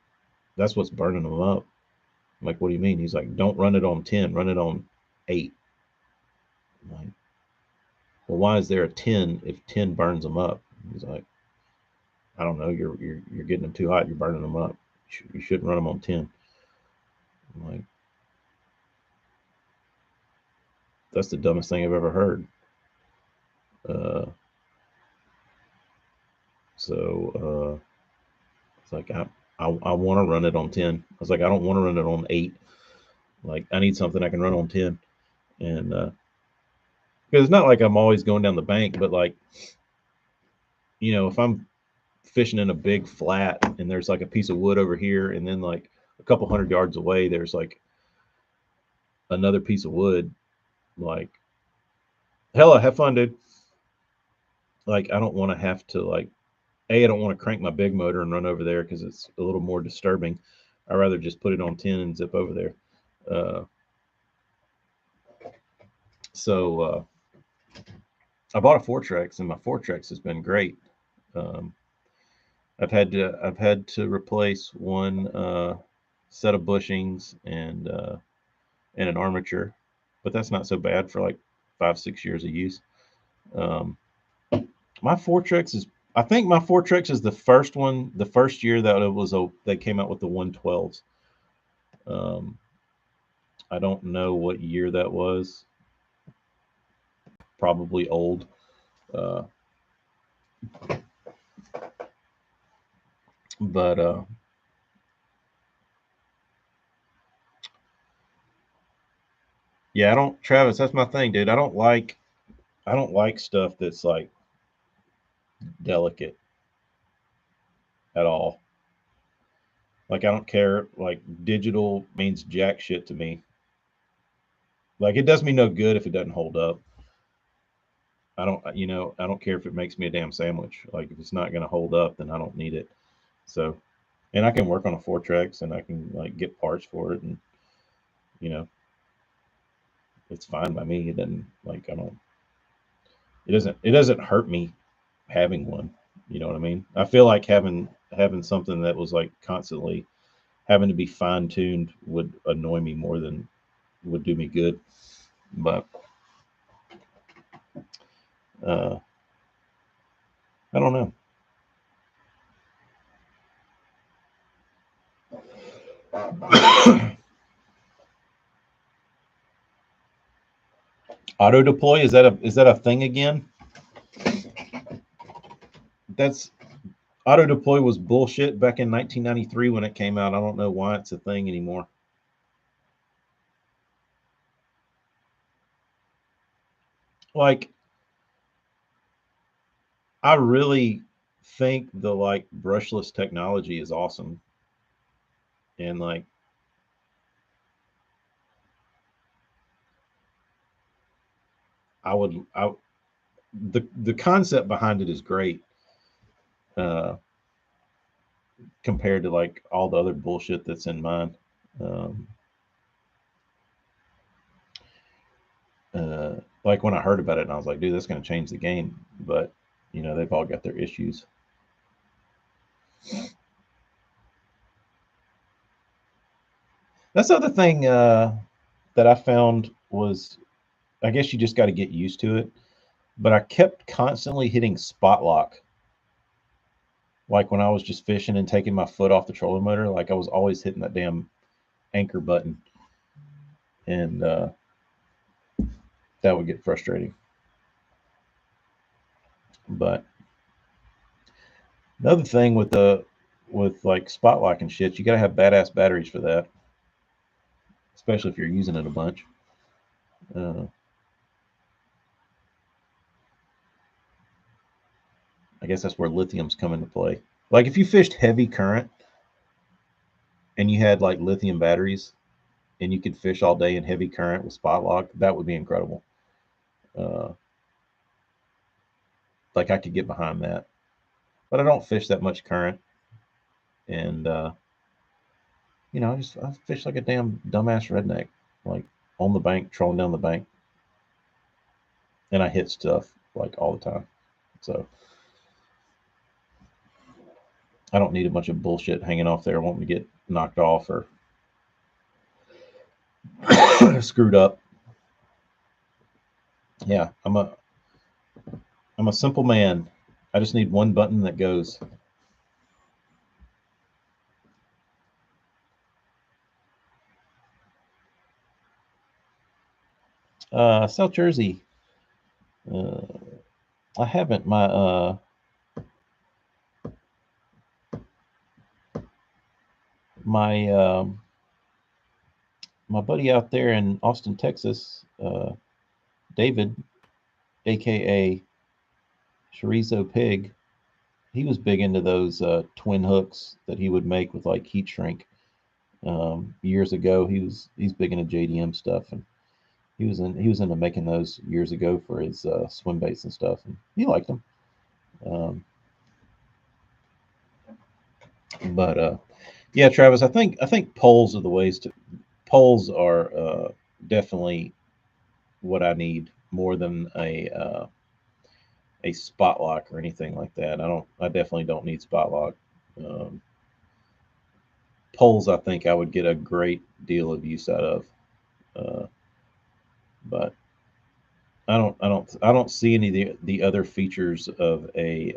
S1: that's what's burning them up. I'm like, what do you mean? He's like, don't run it on 10, run it on 8. I'm like, well, why is there a 10 if 10 burns them up? He's like, I don't know. You're getting them too hot. You're burning them up. You shouldn't run them on 10. I'm like, that's the dumbest thing I've ever heard. Uh, so it's like I want to run it on 10. I was like, I don't want to run it on 8. Like, I need something I can run on 10. And because it's not like I'm always going down the bank, but like, if I'm fishing in a big flat and there's like a piece of wood over here, and then like a couple 100 yards away, there's like another piece of wood, like, hella, have fun, dude. Like, I don't want to have to, like, I don't want to crank my big motor and run over there because it's a little more disturbing. I'd rather just put it on 10 and zip over there. So I bought a Fortrex, and my Fortrex has been great. I've had to replace one set of bushings and an armature, but that's not so bad for like 5-6 years of use. My Fortrex is, I think my Fortrex is the first one, the first year that it was they came out with the 112s. I don't know what year that was. Probably old. But yeah, I don't, Travis, that's my thing, dude. I don't like stuff that's like delicate at all. Like, I don't care. Like, digital means jack shit to me. Like, it does me no good if it doesn't hold up. I don't care if it makes me a damn sandwich. Like, if it's not going to hold up, then I don't need it. So, and I can work on a Fortrex and I can like get parts for it, and you know, it's fine by me. It doesn't, like, I don't, it doesn't hurt me having one. You know what I mean? I feel like having something that was like constantly having to be fine tuned would annoy me more than would do me good. But uh, I don't know. Auto deploy, is that a thing again? That's Auto deploy was bullshit back in 1993 when it came out. I don't know why it's a thing anymore. Like, I really think the like brushless technology is awesome, and like, I the concept behind it is great, uh, compared to like all the other bullshit that's in mine. Um, like, when I heard about it, and I was like, dude, that's going to change the game. But they've all got their issues. That's the other thing that I found was, I guess you just got to get used to it. But I kept constantly hitting spot lock. Like, when I was just fishing and taking my foot off the trolling motor, like, I was always hitting that damn anchor button, and that would get frustrating. But another thing with like spot lock and shit, you gotta have badass batteries for that, especially if you're using it a bunch. Uh, I guess that's where lithiums come into play. Like, if you fished heavy current and you had like lithium batteries and you could fish all day in heavy current with spot lock, that would be incredible. Uh, like, I could get behind that, but I don't fish that much current, and I fish like a damn dumbass redneck, like, on the bank, trolling down the bank, and I hit stuff like all the time. So I don't need a bunch of bullshit hanging off there wanting to get knocked off or screwed up. Yeah, I'm a simple man. I just need one button that goes. South Jersey. Uh, I haven't. My my buddy out there in Austin, Texas, David, aka Chorizo Pig, he was big into those twin hooks that he would make with like heat shrink. Years ago, he's big into JDM stuff, and he was into making those years ago for his swim baits and stuff, and he liked them. Um, but yeah, Travis, I think poles are the ways to. Poles are definitely what I need more than a spot lock or anything like that. I definitely don't need spot lock. Um, Poles, I think I would get a great deal of use out of, uh, but I don't see any of the other features of a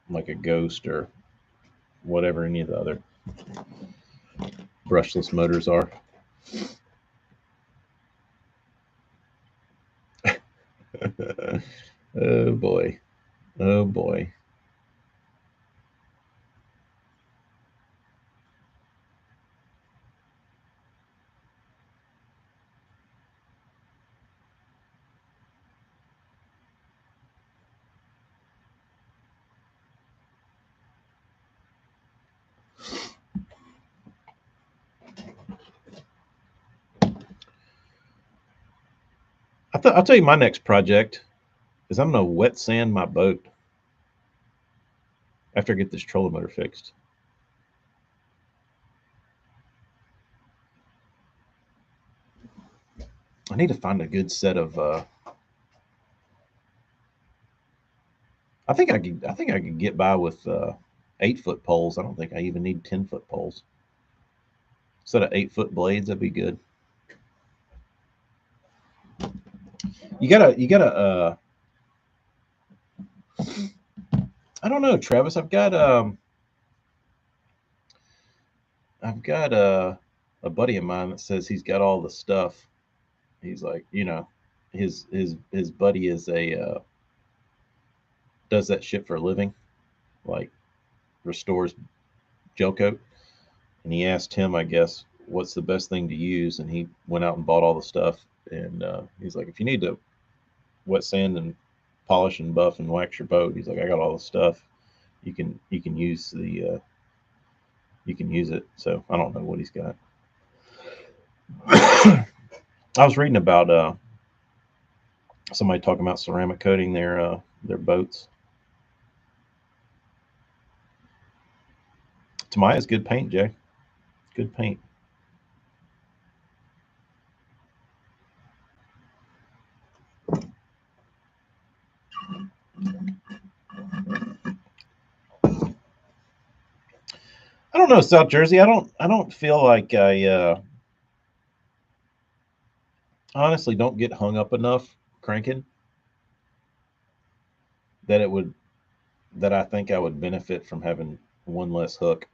S1: like a Ghost or whatever any of the other brushless motors are. Oh boy, oh boy. I'll tell you my next project is I'm gonna wet sand my boat after I get this trolling motor fixed. I need to find a good set of. I think I could get by with 8 foot poles. I don't think I even need 10 foot poles. Instead of 8 foot blades, that'd be good. You gotta. I don't know, Travis. I've got a buddy of mine that says he's got all the stuff. He's like, his buddy is a does that shit for a living, like restores gel coat. And he asked him, I guess, what's the best thing to use, and he went out and bought all the stuff. And he's like, if you need to wet sand and polish and buff and wax your boat, he's like, I got all the stuff. You can use you can use it. So I don't know what he's got. I was reading about somebody talking about ceramic coating their boats. Tamiya's good paint, Jay. Good paint. I don't know, South Jersey. I don't feel like I honestly don't get hung up enough cranking that it would that I think I would benefit from having one less hook.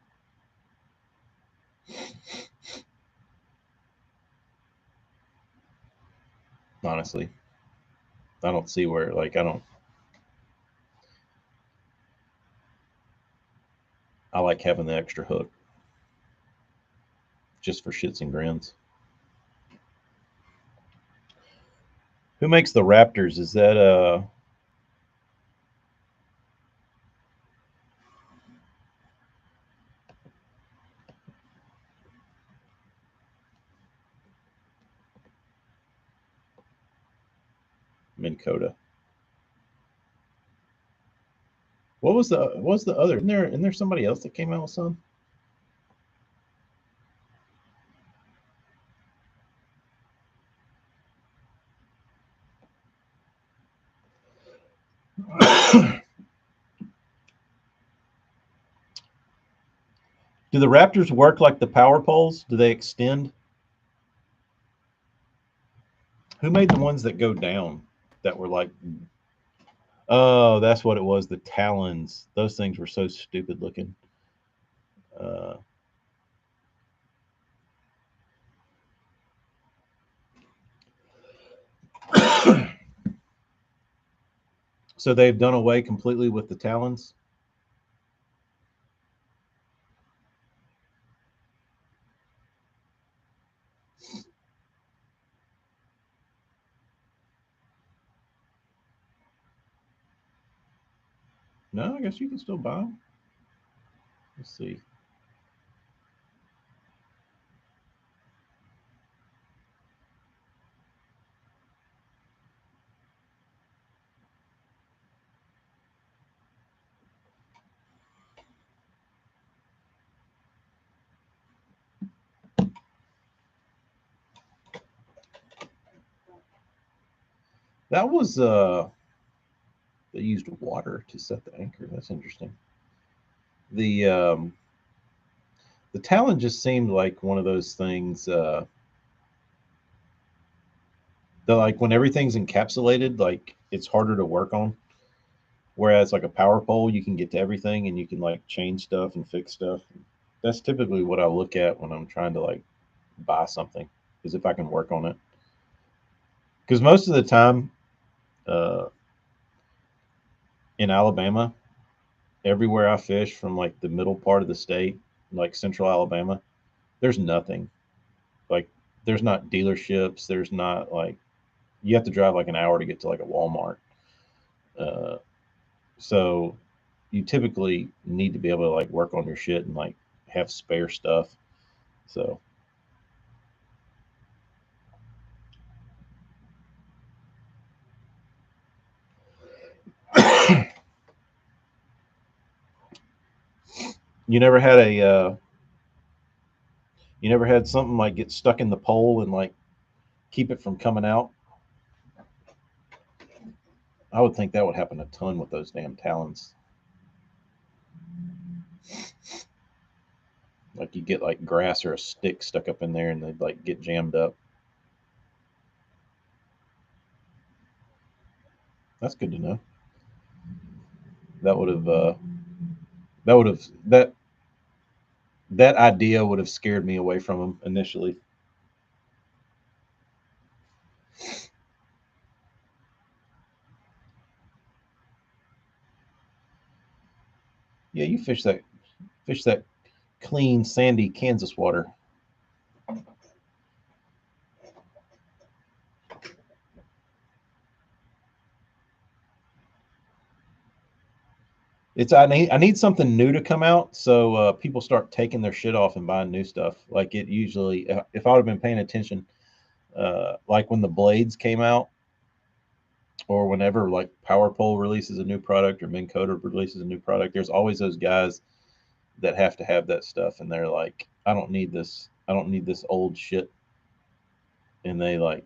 S1: Honestly, I don't see where like I like having the extra hook just for shits and grins. Who makes the Raptors? Is that Minn Kota? What was the other? Isn't there somebody else that came out with some? Do the Raptors work like the power poles? Do they extend? Who made the ones that go down that were like, oh, that's what it was, the talons. Those things were so stupid looking. Uh, so they've done away completely with the talons. No, I guess you can still buy them. Let's see. That was they used water to set the anchor. That's interesting. The the talon just seemed like one of those things that like when everything's encapsulated, like it's harder to work on. Whereas like a power pole, you can get to everything and you can like change stuff and fix stuff. That's typically what I look at when I'm trying to like buy something, is if I can work on it. Because most of the time, uh, in Alabama, everywhere I fish from like the middle part of the state, like central Alabama, there's nothing. Like there's not dealerships. There's not like you have to drive like an hour to get to like a Walmart. Uh, so you typically need to be able to like work on your shit and like have spare stuff. So you never had a you never had something like get stuck in the pole and like keep it from coming out. I would think that would happen a ton with those damn talons. Like you get like grass or a stick stuck up in there and they'd like get jammed up. That's good to know. That would have that would have that idea would have scared me away from them initially. Yeah, you fish that clean sandy Kansas water. It's I need something new to come out so people start taking their shit off and buying new stuff. Like it usually, if I would have been paying attention, like when the blades came out, or whenever like PowerPole releases a new product or Minn Kota releases a new product, there's always those guys that have to have that stuff, and they're like, I don't need this. I don't need this old shit, and they like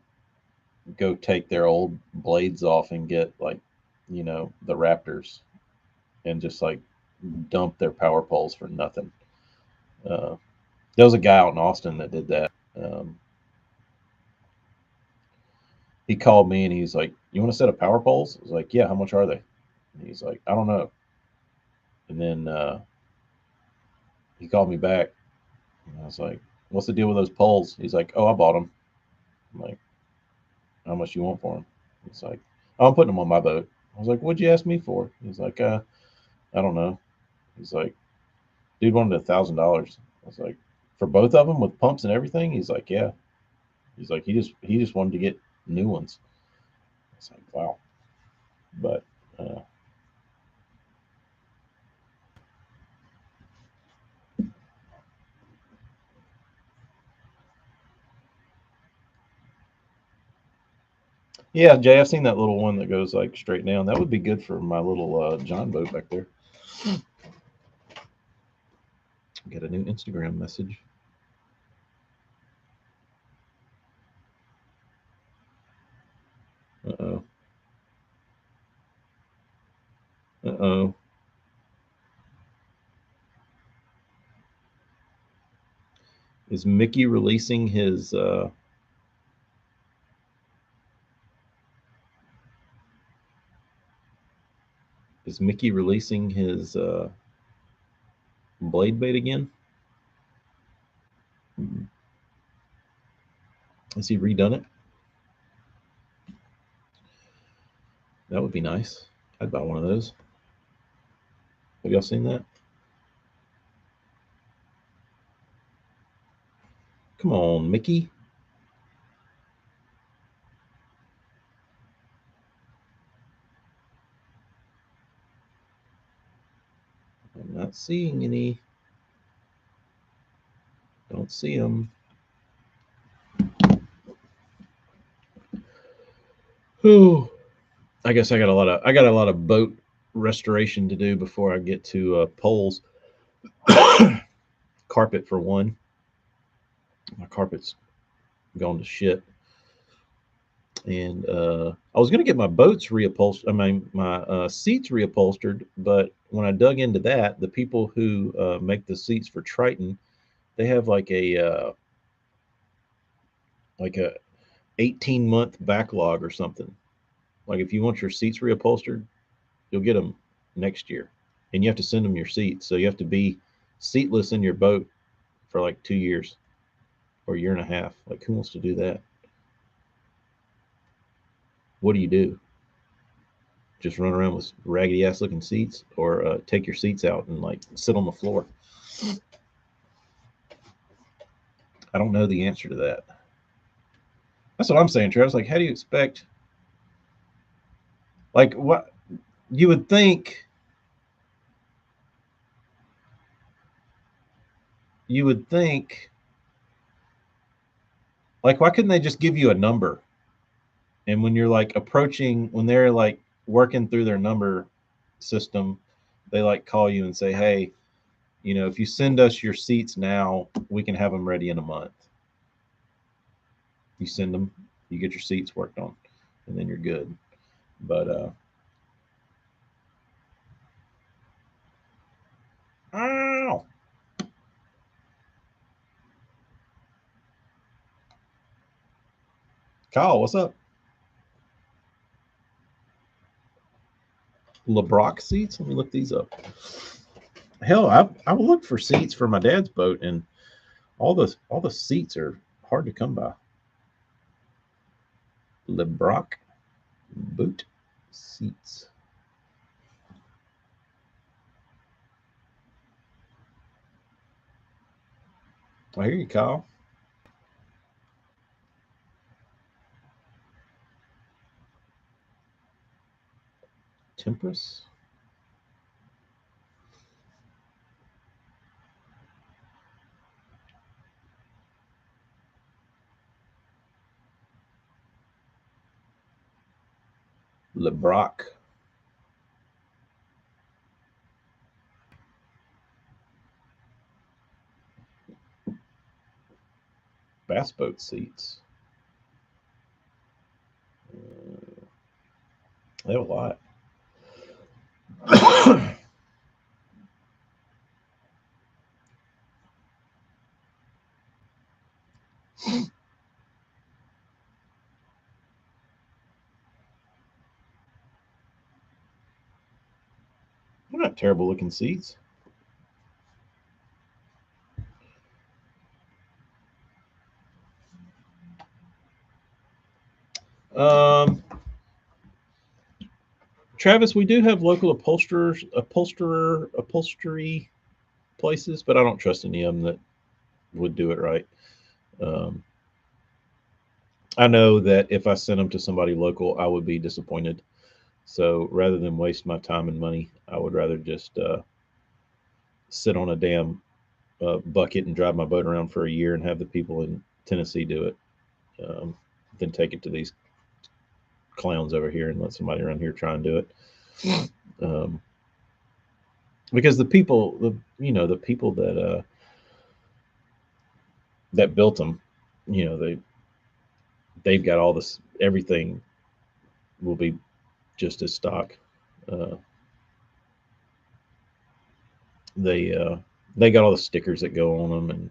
S1: go take their old blades off and get like, the Raptors, and just like dump their power poles for nothing. Uh, there was a guy out in Austin that did that. He called me and he's like, "You want a set of power poles?" I was like, "Yeah, how much are they?" And he's like, "I don't know." And then he called me back and I was like, "What's the deal with those poles?" He's like, "Oh, I bought them." I'm like, "How much you want for them?" He's like, "Oh, I'm putting them on my boat." I was like, "What'd you ask me for?" He's like, I don't know." He's like, "Dude wanted $1,000." I was like, "For both of them with pumps and everything?" He's like, "Yeah." He's like, he just wanted to get new ones. I was like, "Wow." But uh, yeah, Jay, I've seen that little one that goes like straight down. That would be good for my little John boat back there. Got a new Instagram message. Uh oh. Uh oh. Is Mickey releasing his blade bait again? Has he redone it? That would be nice. I'd buy one of those. Have y'all seen that? Come on, Mickey. I'm not seeing any. Don't see them. Oh, I guess I got a lot of boat restoration to do before I get to poles. Carpet for one. My carpet's gone to shit. And I was gonna get my boats reupholstered. I mean, my seats reupholstered. But when I dug into that, the people who make the seats for Triton, they have like a 18-month backlog or something. Like if you want your seats reupholstered, you'll get them next year, and you have to send them your seats. So you have to be seatless in your boat for like 2 years or a year and a half. Like who wants to do that? What do you do? Just run around with raggedy ass looking seats, or take your seats out and like sit on the floor? I don't know the answer to that. That's what I'm saying, Travis. Like, how do you expect? Like, what you would think? You would think. Like, why couldn't they just give you a number? And when you're like approaching, when they're like working through their number system, they like call you and say, "Hey, you know, if you send us your seats now, we can have them ready in a month." You send them, you get your seats worked on, and then you're good. But ow, Kyle, what's up? LeBrock seats. Let me look these up. Hell, I looked for seats for my dad's boat, and all the seats are hard to come by. LeBrock boot seats. I hear you, Kyle. Temperance. LeBrock. Bass boat seats. They have a lot. They're not terrible looking seats. Um, Travis, we do have local upholstery places, but I don't trust any of them that would do it right. Um, I know that if I sent them to somebody local, I would be disappointed. So rather than waste my time and money, I would rather just sit on a damn bucket and drive my boat around for a year and have the people in Tennessee do it, than take it to these clowns over here and let somebody around here try and do it. Um, because the people that built them, they've got all this, everything will be just as stock. Uh, they uh, they got all the stickers that go on them, and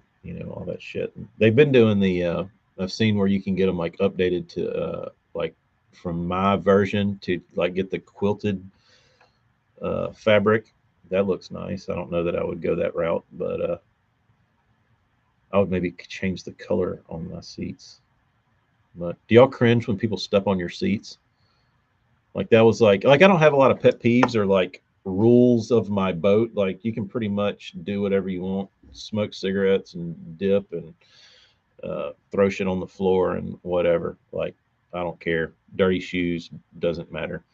S1: all that shit. They've been doing the. I've seen where you can get them like updated to like from my version to like get the quilted fabric. That looks nice. I don't know that I would go that route, but I would maybe change the color on my seats. But do y'all cringe when people step on your seats? Like that was like I don't have a lot of pet peeves or like rules of my boat. Like you can pretty much do whatever you want, smoke cigarettes and dip and throw shit on the floor and whatever. Like I don't care. Dirty shoes doesn't matter.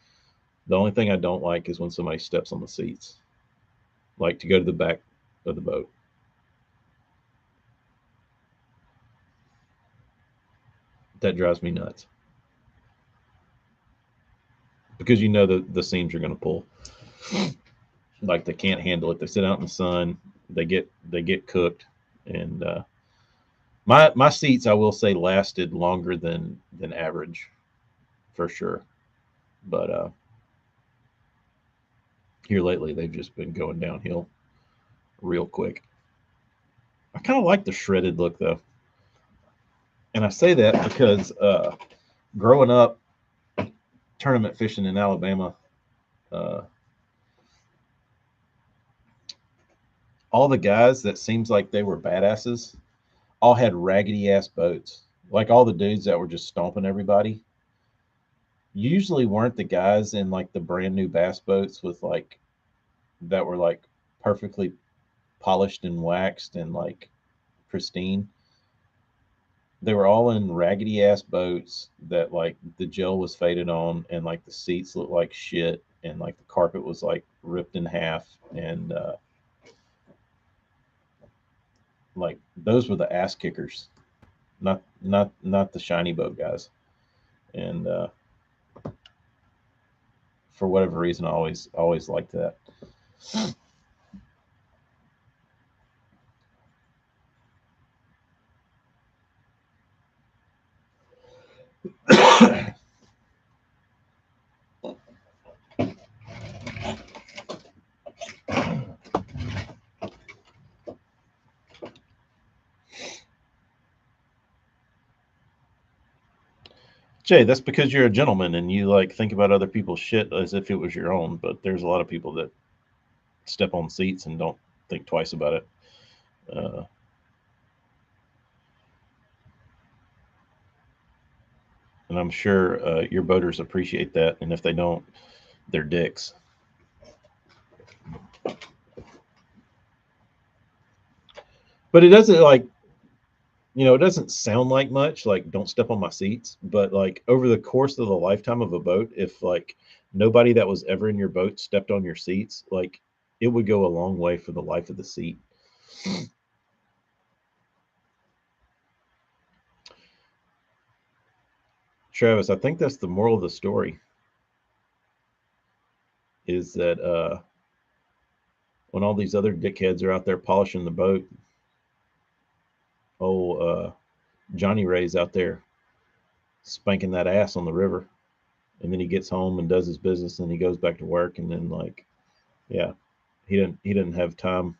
S1: The only thing I don't like is when somebody steps on the seats, like to go to the back of the boat. That drives me nuts because the seams are going to pull. Like they can't handle it. They sit out in the sun. They get cooked, and my seats I will say lasted longer than average for sure. But here lately they've just been going downhill real quick. I kind of like the shredded look though, and I say that because growing up tournament fishing in Alabama, uh, all the guys that seems like they were badasses all had raggedy ass boats. Like all the dudes that were just stomping everybody usually weren't the guys in like the brand new bass boats with like that were like perfectly polished and waxed and like pristine. They were all in raggedy ass boats that like the gel was faded on and like the seats looked like shit and like the carpet was like ripped in half and like those were the ass kickers, not the shiny boat guys. And for whatever reason, I always liked that. Jay, that's because you're a gentleman and you like think about other people's shit as if it was your own. But there's a lot of people that step on seats and don't think twice about it. Uh, and I'm sure your boaters appreciate that. And if they don't, they're dicks. But it doesn't like it doesn't sound like much. Like don't step on my seats. But like over the course of the lifetime of a boat, if like nobody that was ever in your boat stepped on your seats, like it would go a long way for the life of the seat. Travis, I think that's the moral of the story is that when all these other dickheads are out there polishing the boat, oh, Johnny Ray's out there spanking that ass on the river. And then he gets home and does his business and he goes back to work. And then, like, yeah, he didn't have time.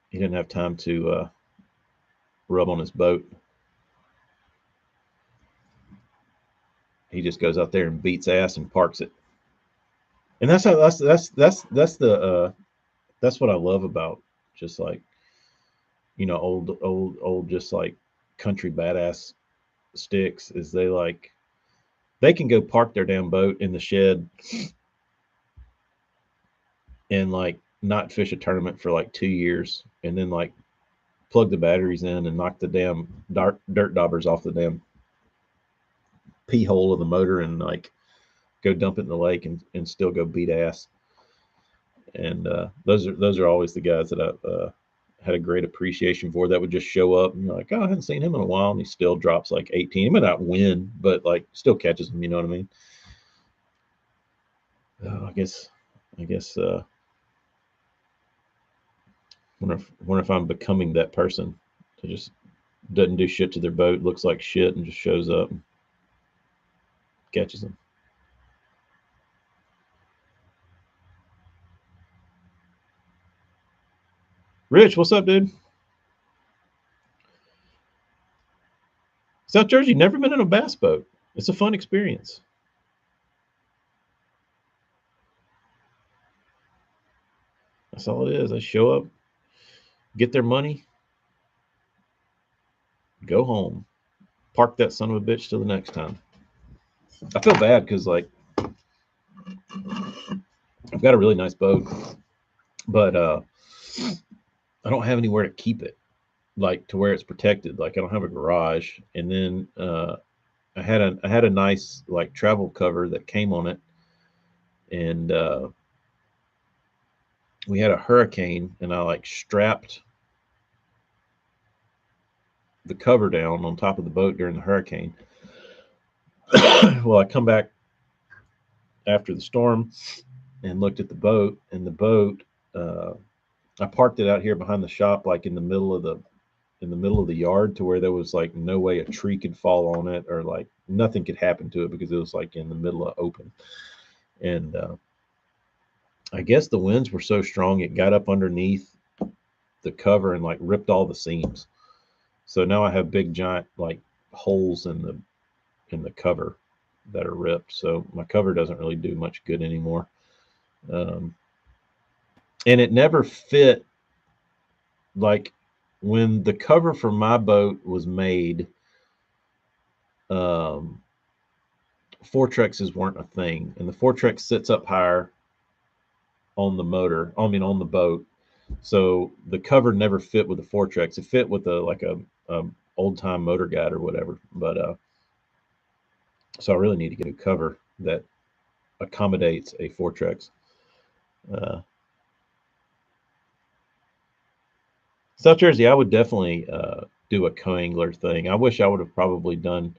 S1: He didn't have time to rub on his boat. He just goes out there and beats ass and parks it. And that's how that's what I love about just like old just like country badass sticks is they can go park their damn boat in the shed and like not fish a tournament for like 2 years and then like plug the batteries in and knock the damn dirt daubers off the damn pee hole of the motor and like go dump it in the lake and still go beat ass. And those are always the guys that I had a great appreciation for that would just show up and you're like, oh, I haven't seen him in a while, and he still drops like 18. He may not win, but like still catches them. You know what I mean? I guess wonder if I'm becoming that person that just doesn't do shit to their boat, looks like shit, and just shows up and catches them. Rich, what's up, dude? South Jersey, never been in a bass boat. It's a fun experience. That's all it is. They show up, get their money, go home, park that son of a bitch till the next time. I feel bad because like I've got a really nice boat, but I don't have anywhere to keep it, like to where it's protected. Like I don't have a garage, and then I had a nice like travel cover that came on it, and we had a hurricane, and I like strapped the cover down on top of the boat during the hurricane. Well, I come back after the storm and looked at the boat, and the boat I parked it out here behind the shop, like in the middle of the yard, to where there was like no way a tree could fall on it, or like nothing could happen to it because it was like in the middle of open. And I guess the winds were so strong it got up underneath the cover and like ripped all the seams. So now I have big giant like holes in the cover that are ripped. So my cover doesn't really do much good anymore. Um, and it never fit. Like when the cover for my boat was made, um, Fortrexes weren't a thing, and the Fortrex sits up higher on the motor. I mean, on the boat, so the cover never fit with the Fortrex. It fit with a old time motor guide or whatever. But so I really need to get a cover that accommodates a Fortrex. Uh, South Jersey, I would definitely do a co-angler thing. I wish I would have probably done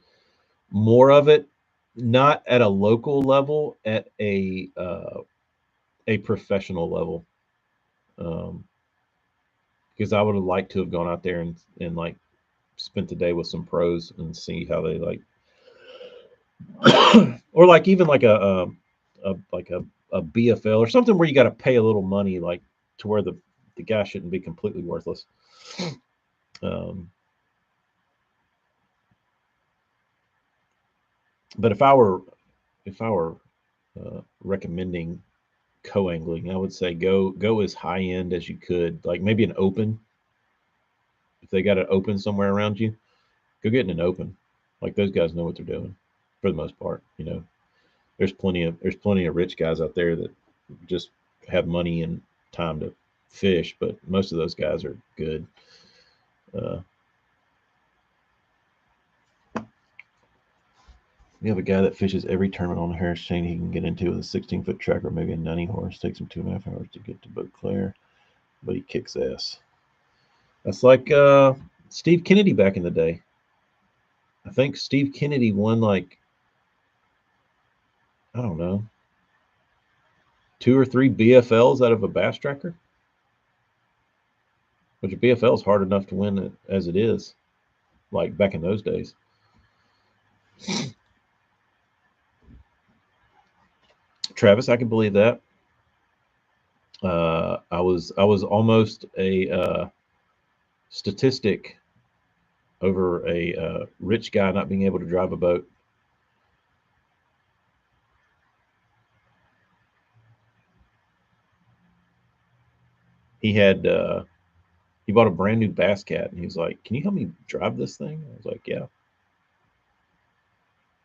S1: more of it, not at a local level, at a professional level. Um, because I would have liked to have gone out there and like spent the day with some pros and see how they like, or like even like a BFL or something where you got to pay a little money, like to where the guy shouldn't be completely worthless. Um, but if I were recommending co-angling, I would say go as high end as you could, like maybe an open. If they got an open somewhere around you, go get in an open. Like those guys know what they're doing for the most part. You know, there's plenty of rich guys out there that just have money and time to fish, but most of those guys are good. Uh, we have a guy that fishes every tournament on the Harris chain he can get into with a 16-foot tracker, maybe a 90 horse. Takes him 2.5 hours to get to Beauclair, but he kicks ass. That's like Steve Kennedy back in the day. I think Steve Kennedy won like, I don't know, 2 or 3 BFLs out of a bass tracker, which a BFL is hard enough to win as it is, like back in those days. Travis, I can believe that. I was almost a statistic over a rich guy not being able to drive a boat. He bought a brand new Bass Cat, and he was like, "Can you help me drive this thing?" I was like, "Yeah."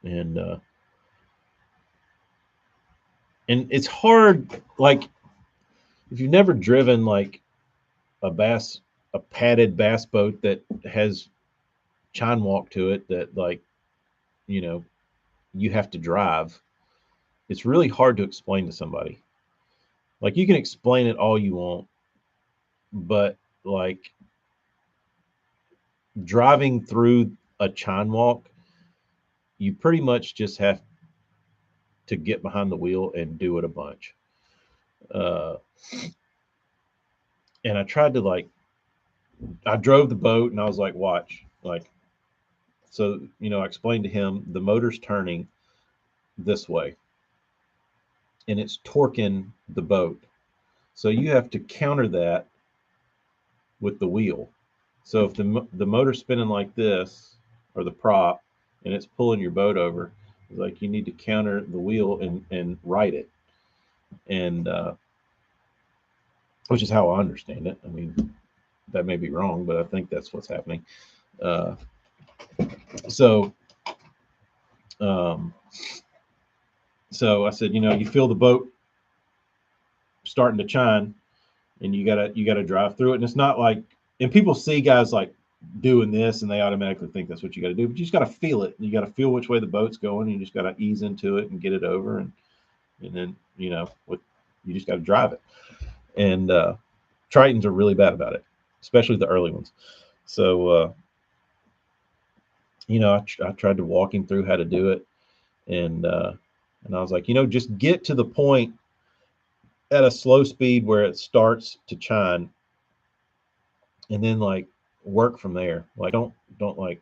S1: And it's hard, like if you've never driven like a padded bass boat that has chine walk to it, that like you know you have to drive. It's really hard to explain to somebody. Like you can explain it all you want, but like driving through a chine walk, you pretty much just have to get behind the wheel and do it a bunch. Uh, and I tried to like, I drove the boat and I was like, watch, like, so, I explained to him the motor's turning this way and it's torquing the boat. So you have to counter that with the wheel. So if the motor's spinning like this, or the prop and it's pulling your boat over, it's like you need to counter the wheel and right it. And which is how I understand it. I mean, that may be wrong, but I think that's what's happening. Uh, so, um, so I said, you feel the boat starting to chine, and you gotta drive through it. And it's not like, and people see guys like doing this, and they automatically think that's what you got to do. But you just got to feel it. You got to feel which way the boat's going. And you just got to ease into it and get it over, and then you just got to drive it. And Tritons are really bad about it, especially the early ones. So I tried to walk him through how to do it, and I was like, just get to the point at a slow speed where it starts to chine, and then like work from there. Like don't like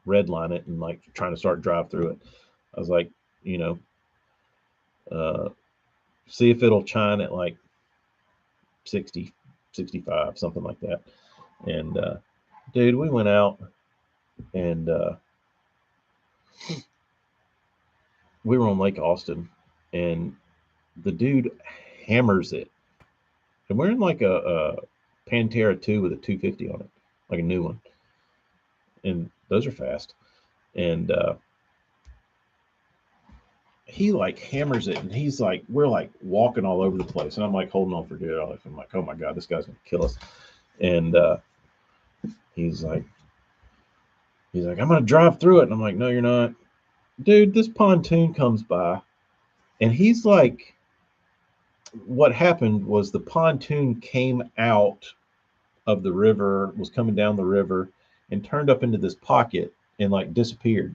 S1: redline it and like trying to start drive through it. I was like, uh, see if it'll chine at like 60, 65, something like that. And dude, we went out and we were on Lake Austin, and the dude hammers it. And we're in like a Pantera 2 with a 250 on it, like a new one. And those are fast. And he like hammers it, and he's like, we're like walking all over the place. And I'm like holding on for dear life. I'm like, oh my God, this guy's going to kill us. And he's like, I'm going to drive through it. And I'm like, no, you're not. Dude, this pontoon comes by, and he's like, what happened was the pontoon came out of the river, was coming down the river, and turned up into this pocket and like disappeared.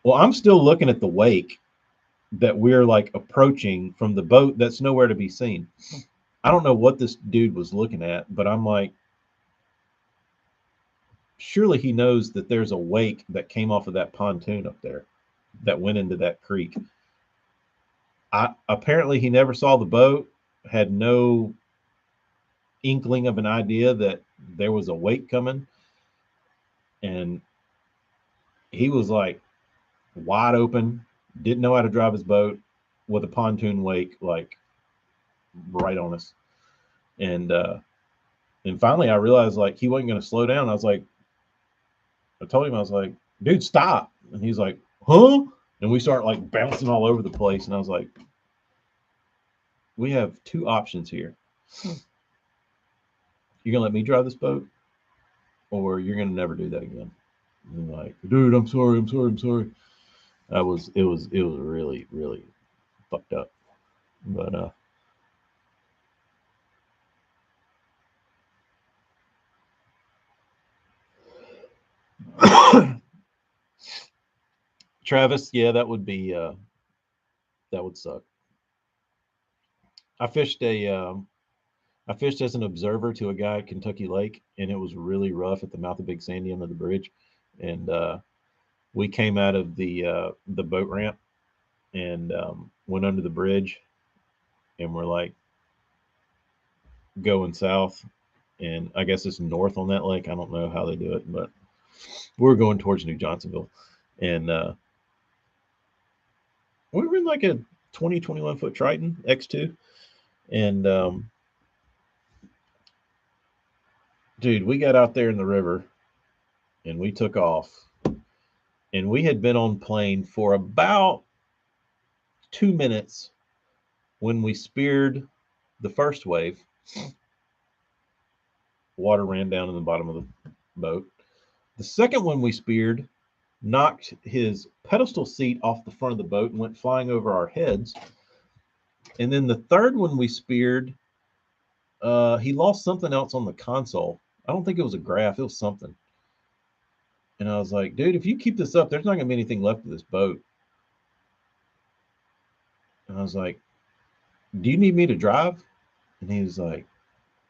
S1: Well, I'm still looking at the wake that we're like approaching from the boat that's nowhere to be seen. I don't know what this dude was looking at, but I'm like, surely he knows that there's a wake that came off of that pontoon up there that went into that creek. Apparently he never saw the boat, had no inkling of an idea that there was a wake coming, and he was like wide open, didn't know how to drive his boat with a pontoon wake like right on us. And finally I realized like he wasn't going to slow down. I told him, I was like, dude, stop. And he's like, huh? And we start like bouncing all over the place. And I was like, we have two options here. You're going to let me drive this boat, or you're going to never do that again. And like, dude, I'm sorry. It was really, really fucked up. But Travis, yeah, that would suck. I fished I fished as an observer to a guy at Kentucky Lake, and it was really rough at the mouth of Big Sandy under the bridge. And we came out of the boat ramp and went under the bridge, and we're like going south, and I guess it's north on that lake. I don't know how they do it, but we're going towards New Johnsonville, and we were in like a 21 foot Triton X2, and dude, we got out there in the river, and we took off, and we had been on plane for about 2 minutes when we speared the first wave. Water ran down in the bottom of the boat. The second one we speared knocked his pedestal seat off the front of the boat and went flying over our heads. And then the third one we speared, he lost something else on the console. I don't think it was a graph, it was something. And I was like, dude, if you keep this up, there's not going to be anything left of this boat. And I was like, do you need me to drive? And he was like,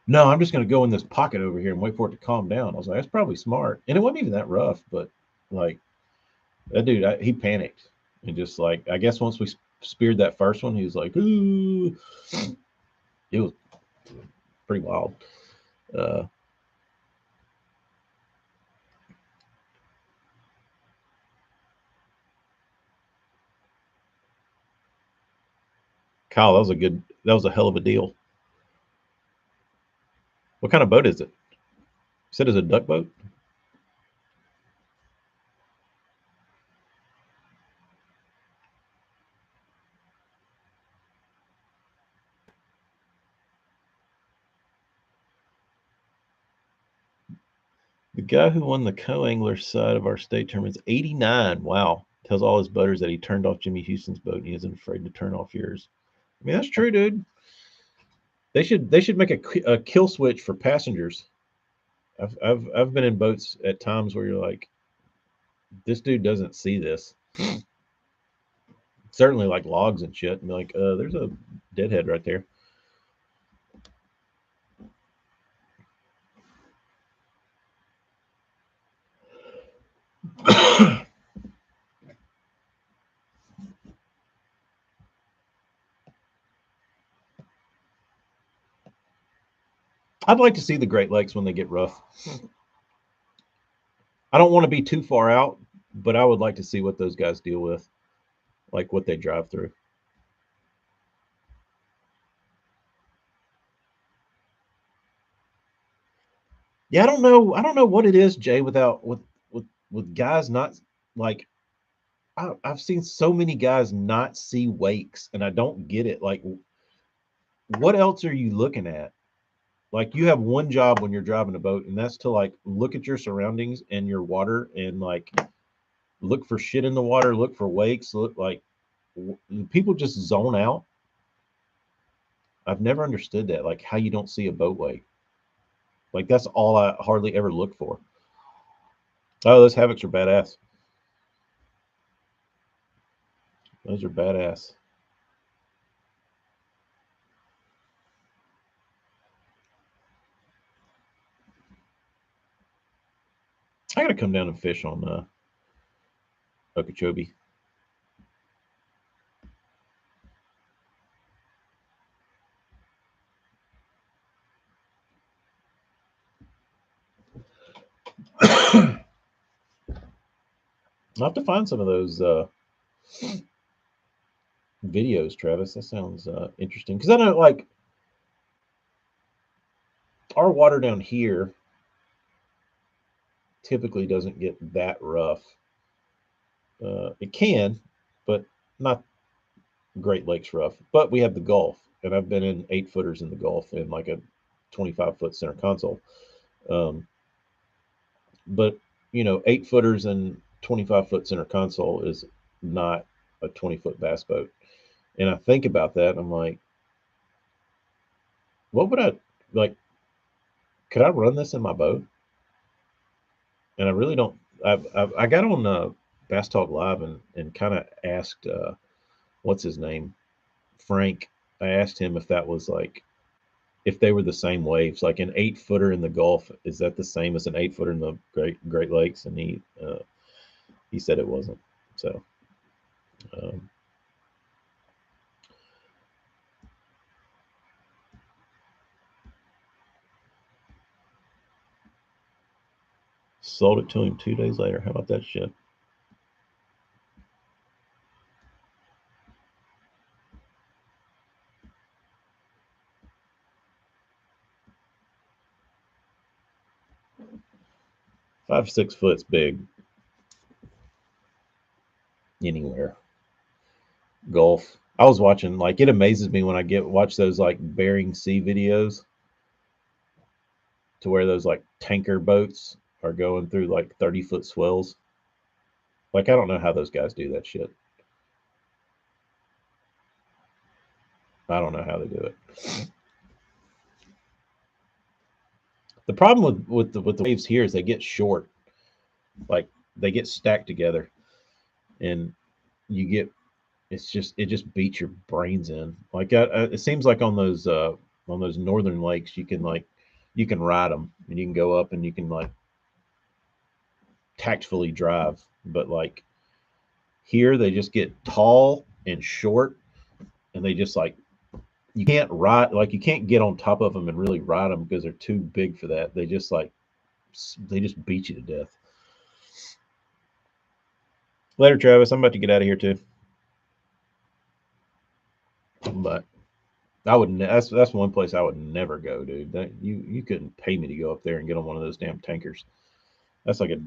S1: no, I'm just going to go in this pocket over here and wait for it to calm down. I was like, that's probably smart. And it wasn't even that rough, but like that dude, he panicked and just like, I guess once we speared that first one, he was like, ooh, it was pretty wild. Uh, Kyle, that was a hell of a deal. What kind of boat is it? You said it's a duck boat? The guy who won the co-angler side of our state tournament is 89. Wow. Tells all his boaters that he turned off Jimmy Houston's boat and he isn't afraid to turn off yours. I mean, that's true, dude. They should make a kill switch for passengers. I've been in boats at times where you're like, this dude doesn't see this. Certainly like logs and shit, and like, there's a deadhead right there. I'd like to see the Great Lakes when they get rough. I don't want to be too far out, but I would like to see what those guys deal with, like what they drive through. Yeah, I don't know. I don't know what it is, Jay. Without with guys not like I've seen so many guys not see wakes, and I don't get it. Like, what else are you looking at? Like, you have one job when you're driving a boat, and that's to like look at your surroundings and your water, and like look for shit in the water, look for wakes, look like people just zone out. I've never understood that, like how you don't see a boat wake. Like that's all I hardly ever look for. Oh, those Havocs are badass. Those are badass. I gotta come down and fish on Okeechobee. I'll have to find some of those videos, Travis. That sounds interesting because I know like our water down here typically doesn't get that rough. It can, but not Great Lakes rough. But we have the Gulf, and I've been in 8 footers in the Gulf in like a 25-foot center console. Um, but 8 footers and 25-foot center console is not a 20-foot bass boat. And I think about that, I'm like, what would I like? Could I run this in my boat? And I really don't. I got on Bass Talk Live and kind of asked what's his name, Frank. I asked him if that was like if they were the same waves, like an 8 footer in the Gulf. Is that the same as an 8 footer in the Great Lakes? And he said it wasn't. So um, sold it to him 2 days later. How about that shit? 5 6 foot's big anywhere. Gulf. I was watching like it amazes me when I get watch those like Bering Sea videos to where those like tanker boats are going through like 30-foot swells. Like I don't know how those guys do that shit. I don't know how they do it. The problem with the waves here is they get short. Like they get stacked together and you get it just beats your brains in. Like it seems like on those northern lakes you can ride them and you can go up and you can like tactfully drive, but like here they just get tall and short and they just like you can't ride like you can't get on top of them and really ride them because they're too big for that. They just beat you to death. Later, Travis. I'm about to get out of here too. Bye. I would. That's one place I would never go, dude. That you couldn't pay me to go up there and get on one of those damn tankers. That's like a.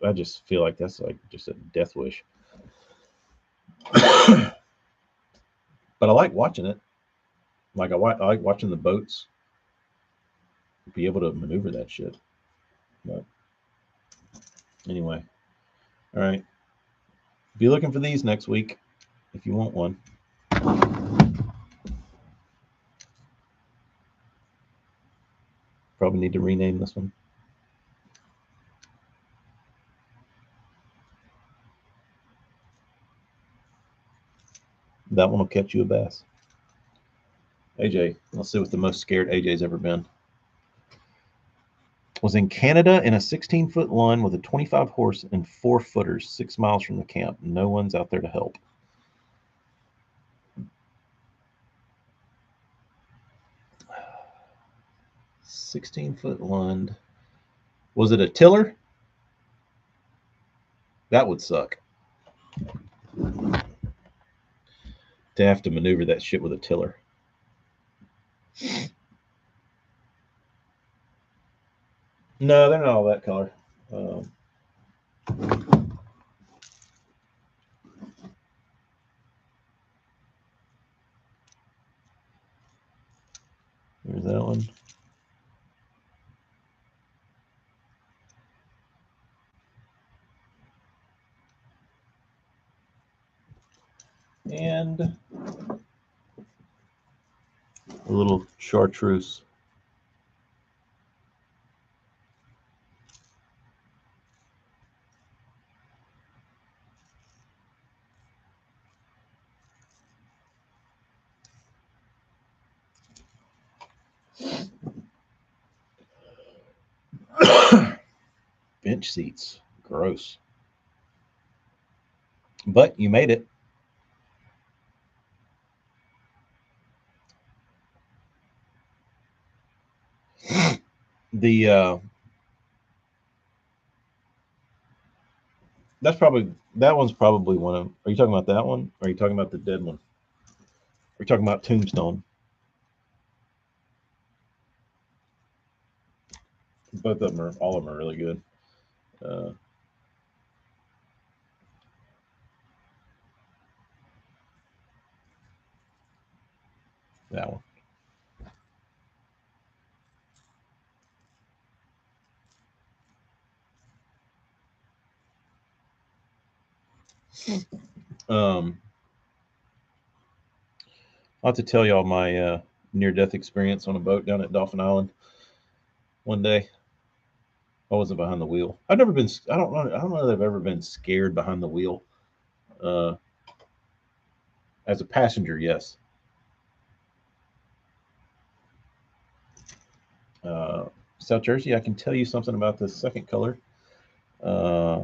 S1: I just feel like that's like just a death wish. But I like watching it. Like I like watching the boats be able to maneuver that shit. But anyway, all right. Be looking for these next week if you want one. Probably need to rename this one. That one will catch you a bass. AJ, let's see what the most scared AJ's ever been. Was in Canada in a 16-foot line with a 25 horse and 4-footers 6 miles from the camp. No one's out there to help. 16-foot line. Was it a tiller? That would suck. To have to maneuver that shit with a tiller. No, they're not all that color. There's that one. And a little chartreuse. Bench seats. Gross. But you made it. The that one's probably one of. Are you talking about that one? Or are you talking about the dead one? Are you talking about Tombstone? Both of them are. All of them are really good. Uh, that one. Um, I'll have to tell y'all my near-death experience on a boat down at Dolphin Island. One day, I wasn't behind the wheel. I've never been. I don't know. I don't know that I've ever been scared behind the wheel. Uh, as a passenger, yes. Uh, South Jersey, I can tell you something about the second color. Uh,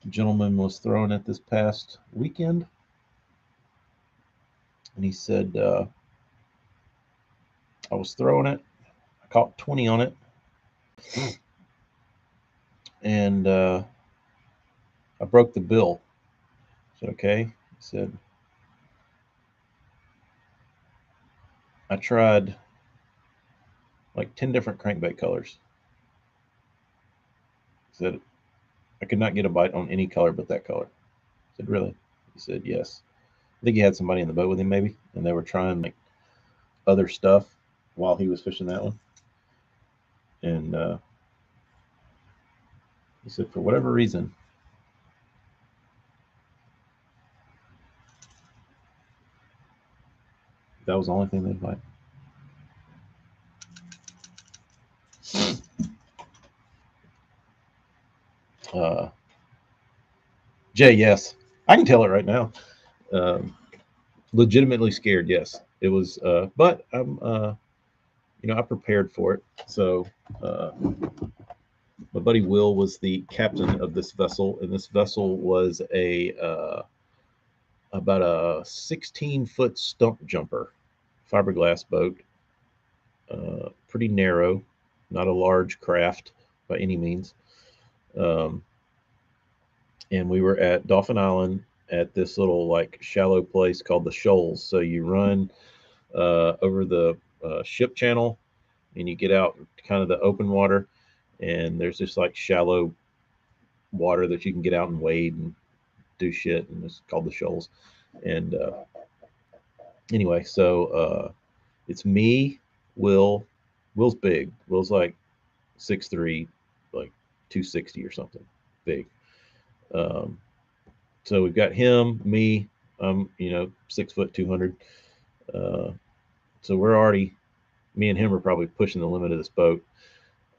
S1: Gentleman was throwing it this past weekend, and he said I was throwing it. I caught 20 on it, and I broke the bill. I said, okay. He said, I tried like 10 different crankbait colors. He said, I could not get a bite on any color but that color. I said, really? He said, yes. I think he had somebody in the boat with him, maybe, and they were trying like other stuff while he was fishing that one. And he said, for whatever reason, that was the only thing they'd bite. Uh, Jay, yes, I can tell it right now. Um, Legitimately scared, yes, it was. But I prepared for it. So my buddy Will was the captain of this vessel, and this vessel was a about a 16-foot stump jumper, fiberglass boat, pretty narrow, not a large craft by any means. Um, and we were at Dolphin Island at this little like shallow place called the Shoals. So you run over the ship channel, and you get out kind of the open water, and there's just like shallow water that you can get out and wade and do shit, and it's called the shoals. And anyway, so it's me, Will. Will's big. Will's like 6'3", like 260 or something, big. Um, so we've got him, me. I'm 6 foot 200. Uh, so we're already, me and him are probably pushing the limit of this boat.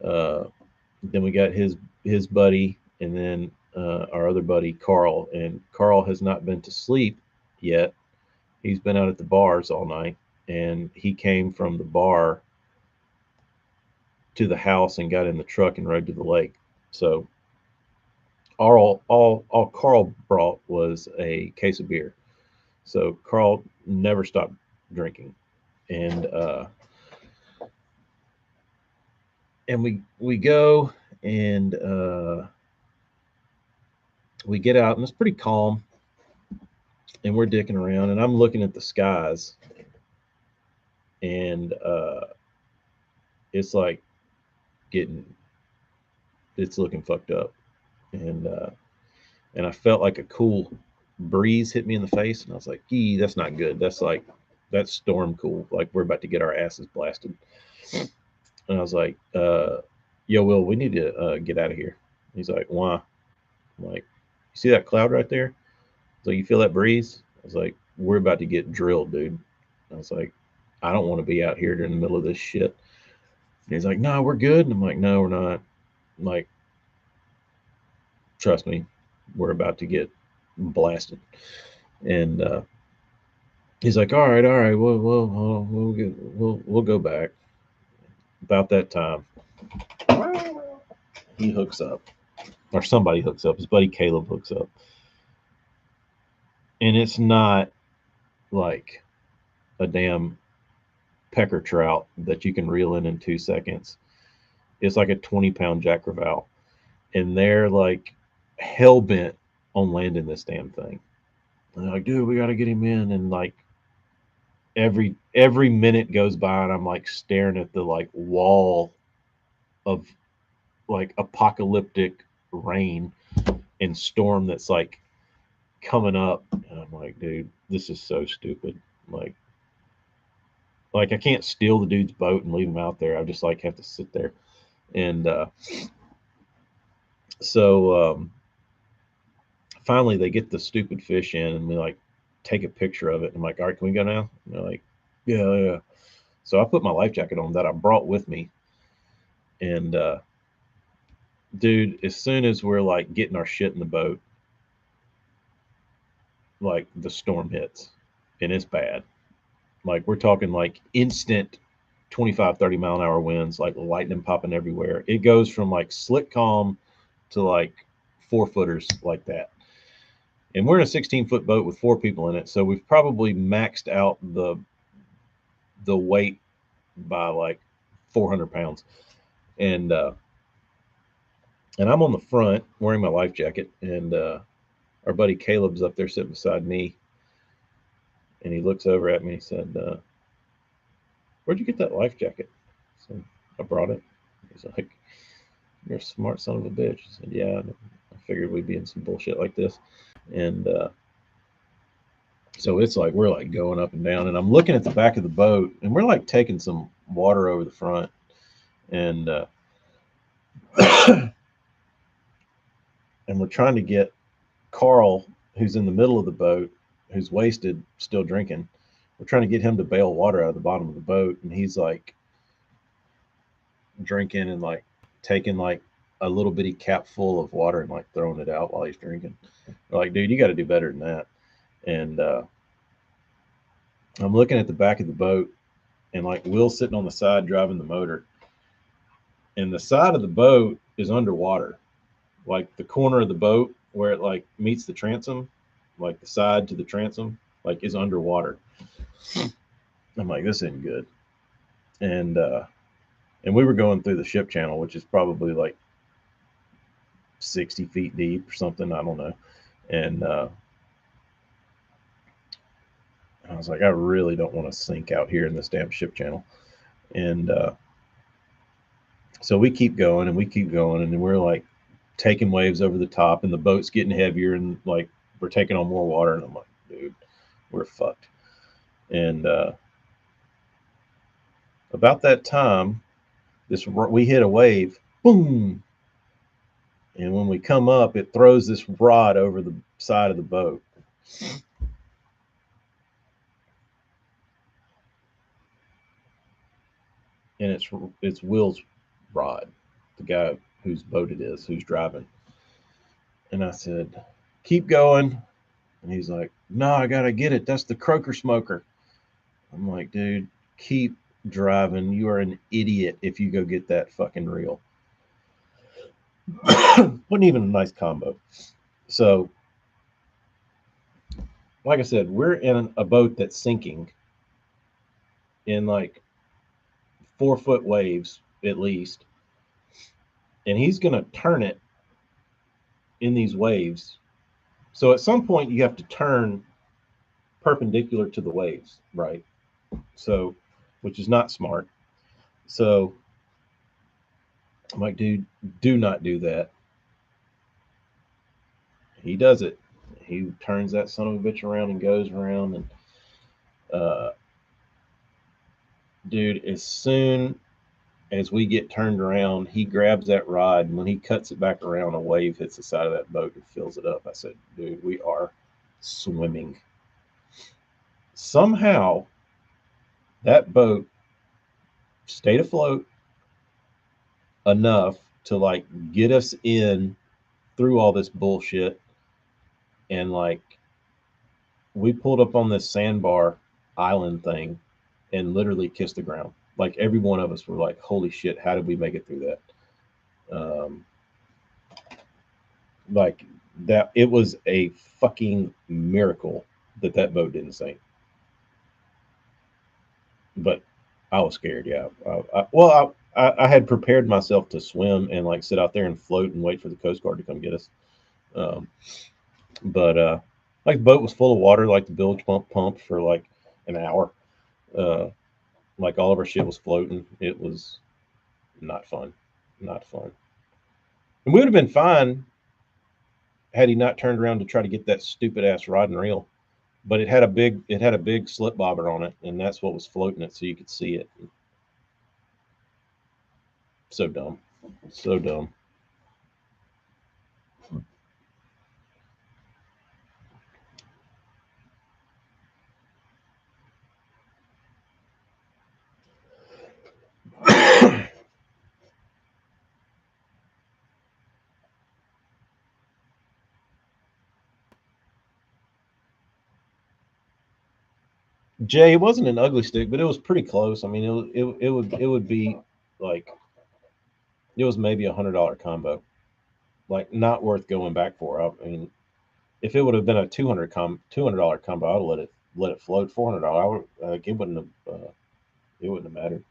S1: Uh, then we got his buddy, and then our other buddy Carl. And Carl has not been to sleep yet. He's been out at the bars all night, and he came from the bar to the house and got in the truck and rode to the lake. So all Carl brought was a case of beer. So Carl never stopped drinking, and we go, and we get out, and it's pretty calm, and we're dicking around, and I'm looking at the skies, and it's like getting it's looking fucked up, and I felt like a cool breeze hit me in the face, and I was like, "Gee, that's not good. That's storm cool. Like we're about to get our asses blasted." And I was like, "Yo, Will, we need to get out of here." He's like, "Why?" I'm like, "You see that cloud right there? So you feel that breeze?" I was like, "We're about to get drilled, dude." I was like, "I don't want to be out here in the middle of this shit." And he's like, "No, we're good." And I'm like, "No, we're not." I'm like, "Trust me, we're about to get blasted." And he's like, all right, we'll go back." About that time, he hooks up, or somebody hooks up. His buddy Caleb hooks up, and it's not like a damn pecker trout that you can reel in 2 seconds. It's like a 20-pound Jack Crevalle, and they're like hell bent on landing this damn thing. And they're like, "Dude, we got to get him in." And like every minute goes by, and I'm like staring at the like wall of like apocalyptic rain and storm that's like coming up, and I'm like, "Dude, this is so stupid." Like I can't steal the dude's boat and leave him out there. I just like have to sit there. And so finally they get the stupid fish in, and we like take a picture of it. I'm like, "All right, can we go now?" And they're like, "Yeah, yeah." So I put my life jacket on that I brought with me, and dude, as soon as we're like getting our shit in the boat, like the storm hits, and it's bad. Like we're talking like instant 25, 30 mile an hour winds, like lightning popping everywhere. It goes from like slick calm to like 4 footers like that. And we're in a 16-foot boat with 4 people in it, so we've probably maxed out the weight by like 400 pounds. And I'm on the front wearing my life jacket, and our buddy Caleb's up there sitting beside me, and he looks over at me and he said, "Where'd you get that life jacket?" So I brought it. He's like, "You're a smart son of a bitch." I said, "Yeah, I figured we'd be in some bullshit like this." And so it's like we're like going up and down, and I'm looking at the back of the boat, and we're like taking some water over the front, and and we're trying to get Carl, who's in the middle of the boat, who's wasted, still drinking. We're trying to get him to bail water out of the bottom of the boat, and he's like drinking and like taking like a little bitty cap full of water and like throwing it out while he's drinking. We're like, "Dude, you got to do better than that." And I'm looking at the back of the boat, and like Will's sitting on the side driving the motor, and the side of the boat is underwater. Like the corner of the boat where it like meets the transom, like the side to the transom, like is underwater. I'm like, "This ain't good." And we were going through the ship channel, which is probably like 60 feet deep or something. I don't know. And I was like, I really don't want to sink out here in this damn ship channel. And so we keep going and we keep going, and then we're like taking waves over the top, and the boat's getting heavier, and like we're taking on more water. And I'm like, dude, we're fucked. And about that time, we hit a wave, boom, and when we come up, it throws this rod over the side of the boat. And it's Will's rod, the guy whose boat it is, who's driving. And I said, keep going. And he's like, no, I gotta get it. That's the croaker smoker. I'm like, dude, keep driving. You are an idiot if you go get that fucking reel. Wasn't even a nice combo. So, like I said, we're in a boat that's sinking in like 4-foot waves at least. And he's going to turn it in these waves. So at some point, you have to turn perpendicular to the waves, right? So, which is not smart. So I'm like, dude, do not do that. He does it. He turns that son of a bitch around and goes around. And, uh, dude, as soon as we get turned around, he grabs that rod. And when he cuts it back around, a wave hits the side of that boat and fills it up. I said, dude, we are swimming. Somehow, that boat stayed afloat enough to like get us in through all this bullshit. And like, we pulled up on this sandbar island thing and literally kissed the ground. Like, every one of us were like, holy shit, how did we make it through that? Like, that, it was a fucking miracle that that boat didn't sink. But I was scared. Yeah. I had prepared myself to swim and like sit out there and float and wait for the Coast Guard to come get us. Um, but like, the boat was full of water, like the bilge pump pumped for like an hour. Uh, like, all of our shit was floating. It was not fun, not fun. And we would have been fine had he not turned around to try to get that stupid ass rod and reel. But it had a big slip bobber on it, and that's what was floating it, so you could see it. So dumb, so dumb. Jay, it wasn't an ugly stick, but it was pretty close. I mean, it would be like, it was maybe $100 combo, like, not worth going back for. I mean, if it would have been a $200 combo, I'd let it float. $400, it wouldn't have mattered.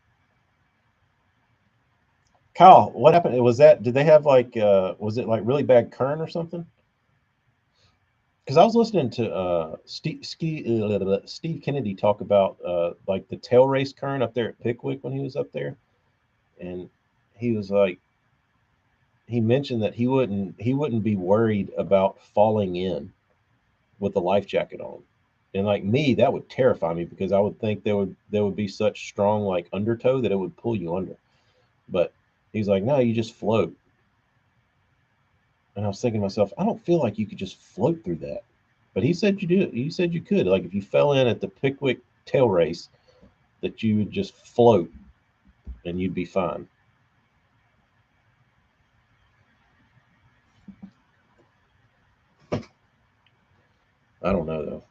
S1: Kyle, what happened? Was that, did they have like, was it like really bad current or something? Because I was listening to Steve Kennedy talk about like the tail race current up there at Pickwick when he was up there, and he was like, he mentioned that he wouldn't be worried about falling in with the life jacket on. And like me, that would terrify me because I would think there would be such strong like undertow that it would pull you under. But he's like, no, you just float. And I was thinking to myself, I don't feel like you could just float through that. But he said you do. He said you could. Like, if you fell in at the Pickwick tail race, that you would just float and you'd be fine. I don't know though.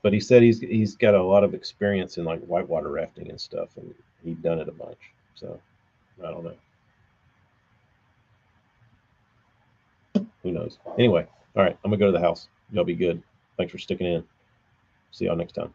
S1: But he said he's got a lot of experience in like whitewater rafting and stuff, and he'd done it a bunch. So I don't know. Who knows? Anyway, all right, I'm gonna go to the house. Y'all be good. Thanks for sticking in. See y'all next time.